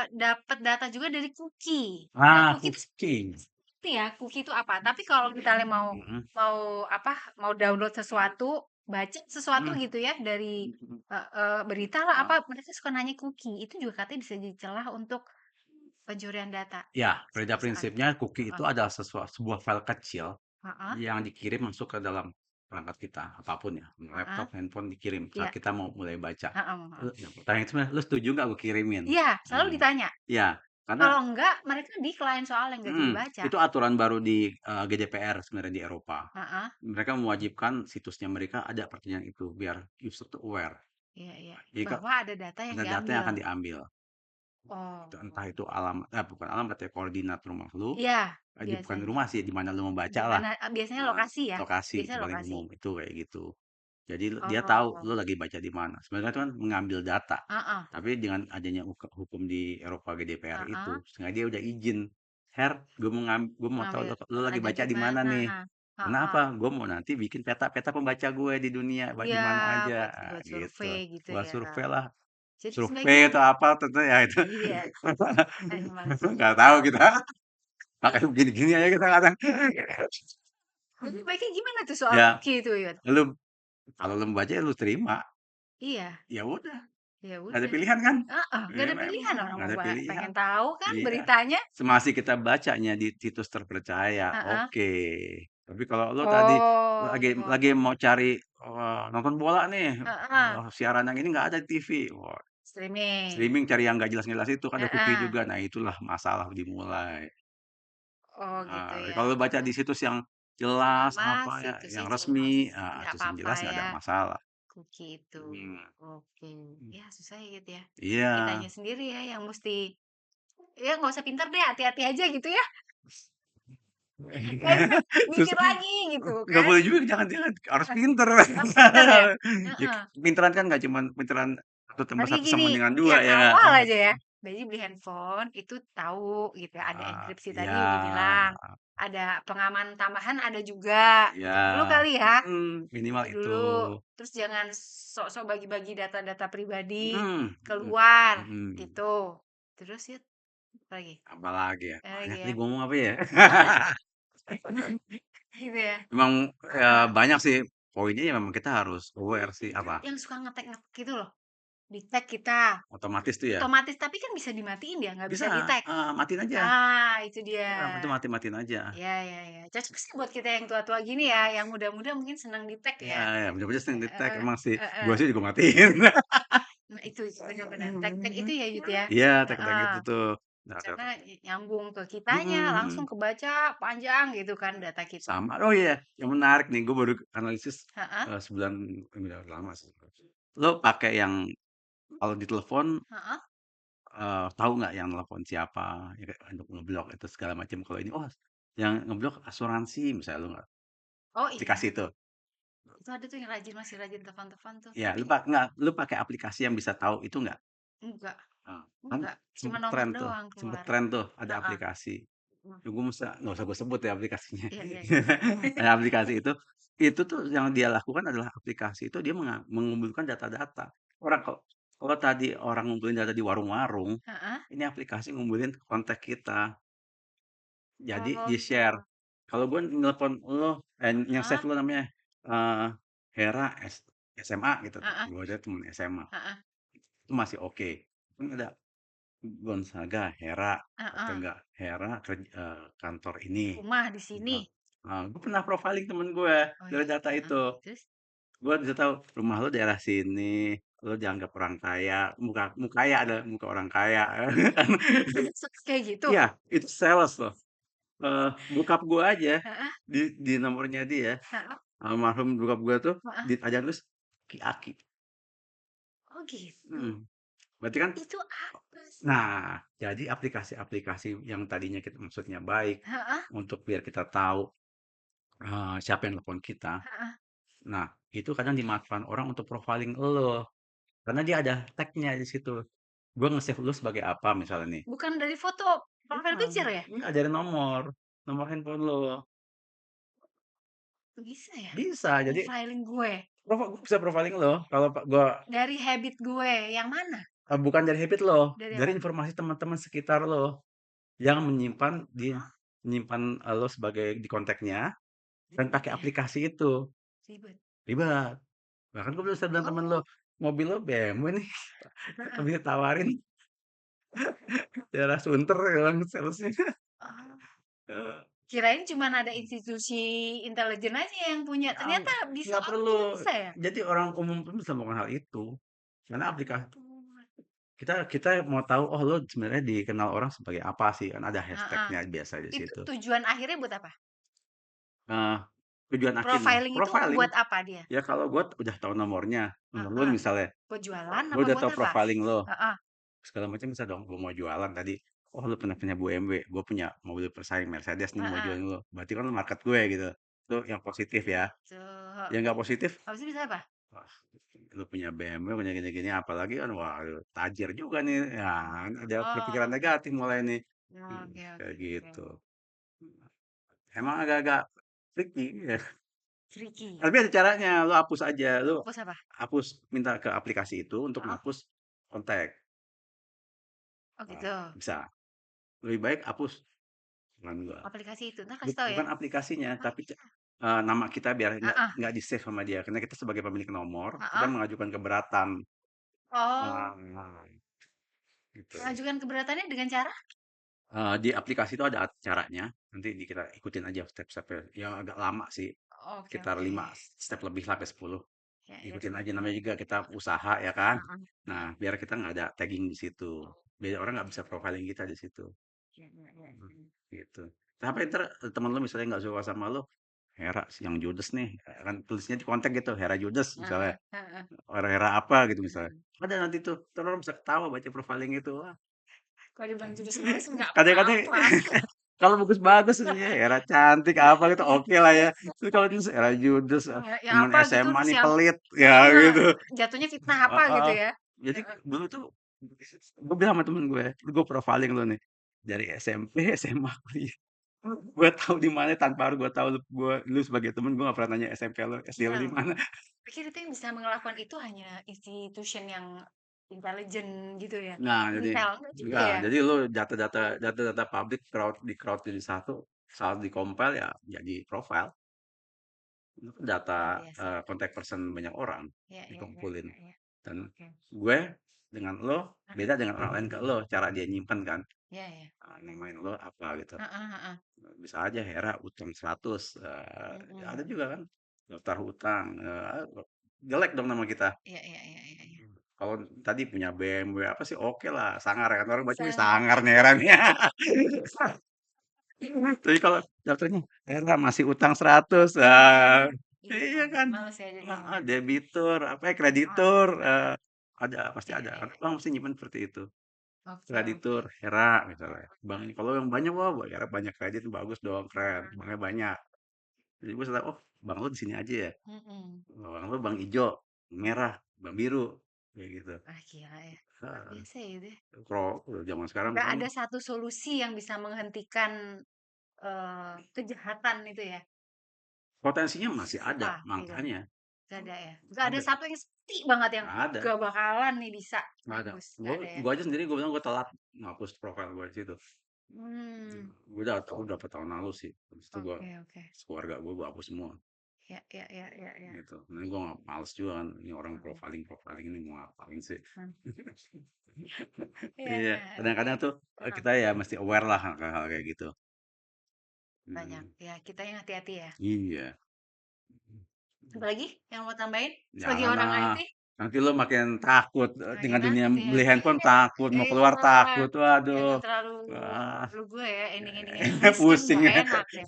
dapat data juga dari cookie. Nah Ah, cookie itu cooking. seperti ya, cookie itu apa, tapi kalau misalnya mau Mhm, mau apa, mau download sesuatu, baca sesuatu mhm, gitu ya dari, mhm. berita lah Ah, apa, mereka suka nanya cookie, itu juga katanya bisa jadi celah untuk pencurian data. ya, pada Suatu saat. prinsipnya cookie Heeh, itu adalah sebuah file kecil heeh, yang dikirim masuk ke dalam perangkat kita, apapun ya, heeh, laptop, handphone dikirim saat iya, kita mau mulai baca. heeh, heeh. Yang pertanyaan itu sebenarnya, "Lu setuju nggak gue kirimin?" Iya, selalu Nah, ditanya, iya, karena kalau enggak mereka decline soalnya nggak jadi baca. itu aturan baru di, GDPR sebenarnya di Eropa. Heeh, Mereka mewajibkan situsnya mereka ada pertanyaan itu, biar user tuh aware. iya, iya, Jadi bahwa ada data yang ada data yang diambil. akan diambil. Itu entah Oh, itu alamat bukan alamat ya, koordinat rumah lu, iya, bukan biasanya. rumah sih, di mana lu membaca Di lah, mana biasanya lokasi ya? lokasi itu Biasanya paling lokasi. umum, itu kayak gitu. Jadi dia tahu Oh, lu lagi baca di mana. Sebenarnya itu kan mengambil data. heeh, Tapi dengan adanya hukum di Eropa GDPR itu, heeh, sengaja dia udah izin. Her, gue mau tahu ngambil lu lagi ada baca di di mana mana, nih. heeh. Kenapa? Gue mau nanti bikin peta-peta pembaca gue di dunia, Iya, di mana aja. buat Ah, buat gitu. survei gitu Buat ya. survei lah. Jadi Survei sebaiknya atau apa tentu ya itu. iya, emang sih. Nggak tahu kita. Pakai begini-gini aja kita kadang. Jadi baiknya gimana tuh soal Ya, cookie itu, Yud? lu kalau lu membaca ya lu terima. Iya, Ya udah, ya nggak ada udah. pilihan kan? Heeh, nggak Ya ada memang pilihan orang nggak mau ada pilihan. pengen tahu kan Iya. beritanya. Semasih kita bacanya di situs terpercaya, Heeh. oke. Tapi kalau lo tadi Oh, lagi mau cari nonton bola nih, heeh, siaran yang ini nggak ada di TV, wah, streaming. streaming cari yang nggak jelas-jelas itu kan ada cookie Heeh. juga. Nah itulah masalah dimulai. Oh gitu Nah, ya. kalau lo baca di situs yang jelas Selama apa ya, yang situsnya jelas, resmi, nggak situs yang apa-apa jelas nggak ya ada masalah. cookie itu. Hmm. Oke. Ya susah ya gitu ya. Iya. Kitanya sendiri ya yang mesti ya nggak usah pinter deh, hati-hati aja gitu ya. Kayaknya Susah, mikir lagi gitu nggak kan. boleh juga, jangan harus pinter. Oh, pinter ya? Ya Heeh. pinteran kan nggak cuman pinteran satu tambah Apalagi satu sama gini, dengan 2 yang ya nggak? awal aja ya, jadi beli handphone itu tahu gitu ya, ada enkripsi Iya, tadi udah bilang, ada pengaman tambahan ada juga, iya, itu dulu kali ya, minimal itu itu. dulu. Terus jangan sok-sok bagi-bagi data-data pribadi Mhm, mhm, keluar, mhm. gitu. Terus ya, apalagi? Apalagi ya, Lagi banyak ya? nih gua ngomong apa ya? Gitu ya? Memang, Heeh. banyak sih, poinnya ya memang kita harus aware sih, Kan apa, yang suka ngetek-ngetek gitu loh, di-tag kita, otomatis tuh ya, otomatis tapi kan bisa dimatiin ya, nggak bisa bisa, di-tag. matiin aja, Ah, itu dia. itu matiin aja. Ya, ya, ya. Cocok sih buat kita yang tua-tua gini ya, yang muda-muda mungkin senang di-tag Iya ya. iya, bener-bener sering di-tag Heeh, emang sih, heeh. gua sih juga matiin. Nah itu benar-benar tag-tag itu ya Yud ya. Iya, tag-tag Heeh. itu tuh. Nah, Karena ternyata nyambung ke kitanya, mhm, langsung mhm. kebaca panjang gitu kan data kita. Sama oh iya, yang menarik nih, gue baru analisis, Heeh, sebulan udah lama sih. Lo pakai yang kalau ditelepon, heeh. tahu nggak yang nelepon siapa, ya kayak untuk ngeblok itu segala macam. Kalau ini, oh yang ngeblok asuransi misalnya, lo nggak Oh aplikasi iya, itu. itu ada tuh yang rajin masih rajin telepon-telepon tuh, Ya, tapi nggak, lu pakai aplikasi yang bisa tahu itu nggak? enggak, Heeh, kan enggak, cuma nomor doang sempet keluar. tren tuh ada Heeh, aplikasi. mhm. Gue nggak usah gue sebut ya aplikasinya. Iya, iya, iya. Ada aplikasi itu tuh yang dia lakukan adalah aplikasi itu dia mengumpulkan data-data. Orang kalau kalau tadi orang ngumpulin data di warung-warung, Heeh. ini aplikasi ngumpulin kontak kita. Jadi Oh, di-share. Kalau gue nelpon lo, heeh, yang-save lo namanya, eee, Hera SMA gitu, heeh, gue aja temen SMA, heeh, itu masih oke. Kan ada Gonzaga, Hera, atau heeh. enggak Hera kantor ini. Rumah di sini. Gue pernah profiling temen gue Oh dari iya? data Heeh, itu. terus? Gue bisa tahu rumah lu daerah sini, lu dianggap orang kaya, mukanya ada muka orang kaya. Kan. Kayak gitu? Iya, itu sales loh. Bokap gue aja Heeh, di nomornya dia, heeh, almarhum bokap gue tuh heeh. ada terus Ki-Aki. Oh gitu. Mhm. Berarti kan Itu apa sih? nah, jadi aplikasi-aplikasi yang tadinya kita maksudnya baik Heeh, untuk biar kita tahu, siapa yang telepon kita. heeh. Nah, itu kadang dimanfaatkan orang untuk profiling elo, karena dia ada tag-nya di situ. Gue nge-save lu sebagai apa misalnya nih. Bukan dari foto profile Bukan, picture ya? enggak dari nomor handphone lo. Bisa ya? Bisa, jadi Profiling gue, gue bisa profiling lo. Kalau gue dari habit gue, yang mana? bukan dari habit lo, Dari dari apa? informasi teman-teman sekitar lo yang Hah? menyimpan lo sebagai di kontaknya dan Ribet pakai ya? aplikasi itu. Ribet. Ribet. Bahkan gue bisa bilang temen lo, Oh, mobil lo BMW nih, heeh. bisa tawarin daerah Sunter bilang salesnya. Oh, Eh, kirain cuman ada institusi intelijen aja yang punya, nggak ternyata bisa nggak orang perlu. juga bisa ya? Jadi orang umum pun bisa melakukan hal itu. Karena Ya aplikasi ampun. kita kita mau tahu, oh lo sebenarnya dikenal orang sebagai apa sih? Kan ada Heeh. hashtagnya biasa di Itu situ. tujuan akhirnya buat apa? Nah, tujuan akhirnya Profiling itu profiling. buat apa dia? Ya kalau gue udah tahu nomor lo Heeh. misalnya, Buat jualan gue apa udah buat tahu apa? profiling lo, Heeh. segala macam bisa dong. Gue mau jualan tadi, oh lo pernah punya BMW, gue punya mobil persaing Mercedes nih mau Heeh. jualin lo. Berarti kan lo market gue gitu. Itu yang positif ya. Gitu, Yang heeh. nggak positif, Habis itu bisa apa? wah, lu punya BMW, punya gini-gini, apalagi kan, wah, lu tajir juga nih. Ya, kan ada berpikiran Oh, negatif mulai nih. oke, Kayak oke, oke. gitu. Emang agak-agak tricky ya. Tricky. Tapi ada caranya, lu hapus aja. Lu Hapus apa? hapus, minta ke aplikasi itu untuk Heeh. menghapus kontak. Oh Nah, gitu. bisa. Lebih baik hapus. Bukan gua. Aplikasi itu. Ntar kasih tahu ya. Bukan aplikasinya, Apa tapi ya? nama kita biar Heeh. nggak di save sama dia. Karena kita sebagai pemilik nomor, kita Heeh. mengajukan keberatan. Oh, Ah, gitu. mengajukan keberatannya dengan cara? Di aplikasi itu ada caranya, nanti kita ikutin aja step-stepnya, yang agak lama sih, Oke, sekitar oke. 5 step lebih sampai 10. Ya, ya, Ikutin aja, ya, namanya juga ya. kita usaha ya kan. Heeh. Nah, biar kita nggak ada tagging di situ. Biar orang nggak bisa profiling kita di situ. Ya, ya, ya, Hmm, ya. gitu. Tapi ntar temen lu misalnya nggak suka sama lu, Hera yang Judes nih, kan tulisnya di kontak gitu, Hera Judes misalnya. Heeh, heeh, Orang Hera apa gitu misalnya. heeh. Ada nanti tuh, ntar orang bisa ketawa baca profiling itu. Wah, Kalau dibilang judul semales nggak kadang-kadang apa-apa. Kalau bagus-bagus ya era cantik apa gitu oke lah ya. Tapi kalau itu era judes, Ya temen apa gitu SMA terus nih yang pelit, ya heeh, gitu. jatuhnya fitnah apa gitu Heeh. ya. Jadi Heeh, dulu tuh gue bilang sama temen gue profiling lu nih dari SMP, SMA, kuliah. Gue tahu di mana tanpa harus gue tahu lu sebagai temen gue gak pernah nanya SMP lu, SD iya lu di loh. mana. Pikir itu yang bisa melakukan itu hanya institution yang intelijen gitu ya. Nah, Intel, enggak juga ya, ya? jadi lu data-data publik di crowd jadi satu, saat di compile ya jadi profile. Itu kan data Luar biasa. kontak person banyak orang Ya, ya, ya, dikumpulin. ya, ya. Dan Oke. gue dengan lo Heeh. beda dengan orang lain ke lo, cara dia nyimpen kan. Ya, ya. Namain lo apa gitu. Heeh, heeh. Bisa aja Hera utang 100. Ada Mhm. juga kan daftar hutang. Jelek dong nama kita. Iya, iya, iya, iya, iya. Kalau tadi punya BMW apa sih oke lah, sangar kan orang baca "Wih, Sangat. sangar nih Hera nih." Tapi kalau daftarnya Hera masih utang 100. Iya, Iya males. kan. Males ya jadinya. Debitur, apa ya, Heeh. kreditur, ada, pasti Iya, ada. iya. Karena bank mesti nyimpen seperti itu. Oke, Kreditur, oke. Hera misalnya. Bank ini kalau yang banyak, wah Hera banyak kredit, bagus dong, keren. Banknya banyak. Jadi gue sadar, oh bank lo di sini aja ya. Mhm. Bank lo bank hijau, merah, bank biru. Kayak gitu. Ah, gila ya. Luar Nah, biasa ya itu ya. kalau zaman sekarang Nggak kan ada satu solusi yang bisa menghentikan kejahatan itu ya. potensinya masih ada, Susah gitu. makanya Nggak ada ya. Nggak ada ada, satu yang pasti banget yang nggak ada, gak bakalan nih bisa nggak ada. mampus. Nggak Gue ada ya. gue aja sendiri gue bilang gue telat ngapus profil gue di situ. Hmm. Gue udah tahu berapa tahun lalu sih. Habis itu gue Oke, oke. keluarga gue hapus semua Ya, ya, ya, ya, ya. gitu. Ini gue nggak males juga kan. Ini orang Mhm. profiling ini mau ngapain sih? Hmm. Iya, Iya, oke. kadang-kadang tuh Heeh. kita ya mesti aware lah hal-hal kayak gitu. Banyak. Hmm, Ya, kita yang hati-hati ya. iya. Apalagi yang mau tambahin sebagai orang Janganlah. IT? Nanti lo makin takut Nah, dengan gimana dunia tuh ya? beli handphone takut, mau Iya, keluar takut. Waduh. jangan terlalu Wah, terlalu gue ya, ending-ending bisnis kan pusing nggak ya. enak ya.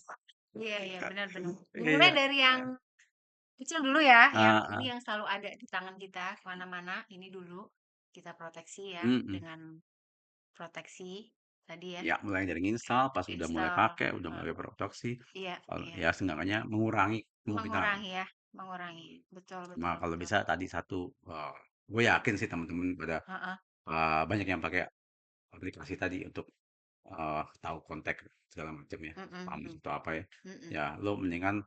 Iya, iya, benar-benar. Dimulai Iya. dari yang kecil dulu ya, yang Ah, ini ah. yang selalu ada di tangan kita kemana-mana, ini dulu kita proteksi ya Mm-mm. dengan proteksi tadi ya, Ya, mulai dari install, pas udah mulai install, pakai, udah eh, mulai beroperasi, iya, iya, ya seenggaknya mengurangi kemungkinan. mengurangi ya, mengurangi, betul, Cuma betul, kalau betul. bisa tadi satu, gue yakin sih teman-teman pada Heeh, banyak yang pakai aplikasi tadi untuk tahu kontak segala macam ya, mhm, spam mhm, atau apa ya. mhm. Ya, lo mendingan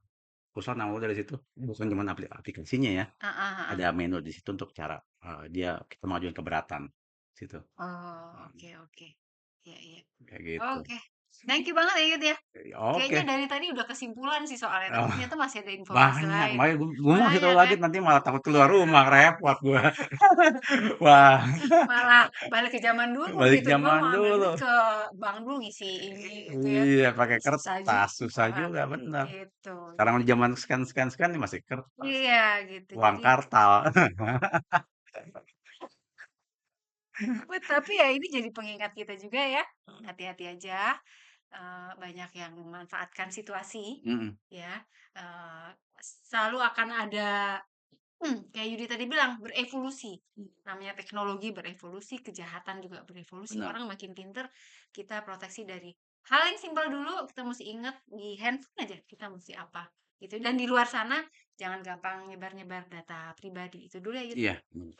pusat nama lo dari situ, bukan cuma aplikasinya ya. Heeh, heeh. Ada menu di situ untuk cara dia kita mengajukan keberatan situ. Oh, Hmm, oke, oke. Iya, iya. kayak gitu. Oke. Thank you banget ya, Yud, ya. Kayaknya Oke. dari tadi udah kesimpulan sih soalnya, tapi Oh, ternyata masih ada informasi banyak. lain. Makanya gue mau kasih tahu Banyak lagi kan? nanti malah takut keluar rumah, repot gue. Wah, Malah balik ke zaman dulu balik gitu, gua zaman mau ambil dulu. duit ke bank dulu ngisi ini itu ya. Iya, pakai Susah kertas, susah juga, juga, bener. gitu. Sekarang Jadi zaman scan-scan ini masih kertas, iya gitu. uang Jadi kartal. tapi ya ini jadi pengingat kita juga ya, hati-hati aja, banyak yang memanfaatkan situasi, Mhm, ya, eee, selalu akan ada kayak Yudi tadi bilang, berevolusi. Namanya teknologi berevolusi, kejahatan juga berevolusi, bener. orang makin pinter, kita proteksi dari hal yang simpel dulu, kita mesti ingat di handphone aja kita mesti apa, gitu. Dan di luar sana jangan gampang nyebar-nyebar data pribadi, itu dulu ya, Yud. Iya,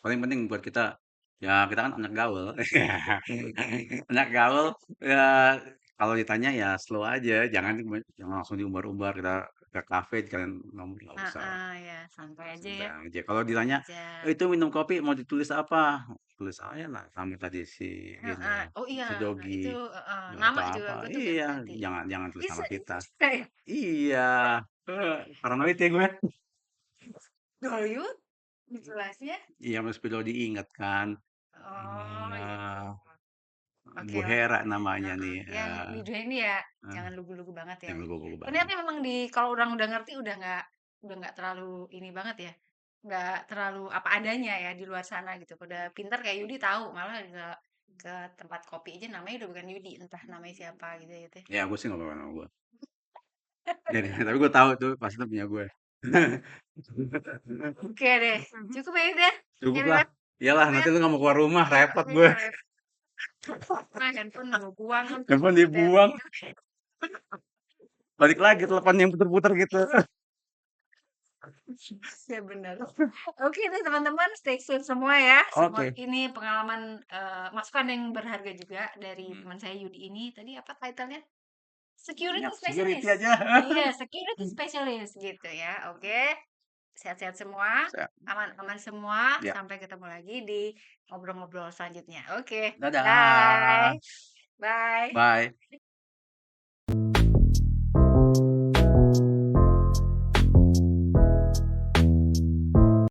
paling penting buat kita, ya kita kan anak gaul. Anak gaul, ya kalau ditanya ya slow aja, jangan langsung diumbar-umbar, kita ke kafe kalian ngomong, nggak usah. Heeh, ya santai aja ya, Santai aja. Kalau ditanya, aja. Itu minum kopi mau ditulis apa?" Tulis aja lah sama tadi si Heeh, ini, oh iya, si itu Dogi, heeh, nama atau juga apa. gue tuh Iya, ganti-ganti. jangan jangan tulis Bisa nama gitu kita. juga ya? Iya, paranoid ya gue. Loh, Yud, jelasnya? Iya, Mas Pilo diingatkan. Oh, iya. Bu Okelah, Hera namanya heeh, nih, yang video ini ya eh, jangan lugu-lugu banget ya. yang lugu-lugu Ternyata banget. memang kalau orang udah ngerti udah nggak terlalu ini banget ya, nggak terlalu apa adanya ya di luar sana gitu. Udah pinter kayak Yudi tahu malah ke tempat kopi aja namanya udah bukan Yudi, entah namanya siapa gitu gitu. Ya, gue sih nggak apa-apa nama gue. Jadi, tapi gue tahu tuh pasti itu punya gue. Oke deh, cukup ya udah. Cukup Ini lah. lah, Iyalah, cukup ya. nanti lu nggak mau keluar rumah, Iya, repot gue. iya, handphone mau buang kan Handphone hati-hati. dibuang. Balik lagi telepon yang puter-puter gitu. Ya benar. Oke deh teman-teman, stay tune semua ya. Semua Oke. ini pengalaman masukan yang berharga juga dari Mhm. teman saya Yudi ini. Tadi apa title-nya? Security Ingat security Specialist. aja. Iya, Security Specialist gitu ya. Oke. Sehat-sehat semua, Saya aman-aman semua. ya. Sampai ketemu lagi di ngobrol-ngobrol selanjutnya. Oke. Dadah. Bye. Bye. Bye.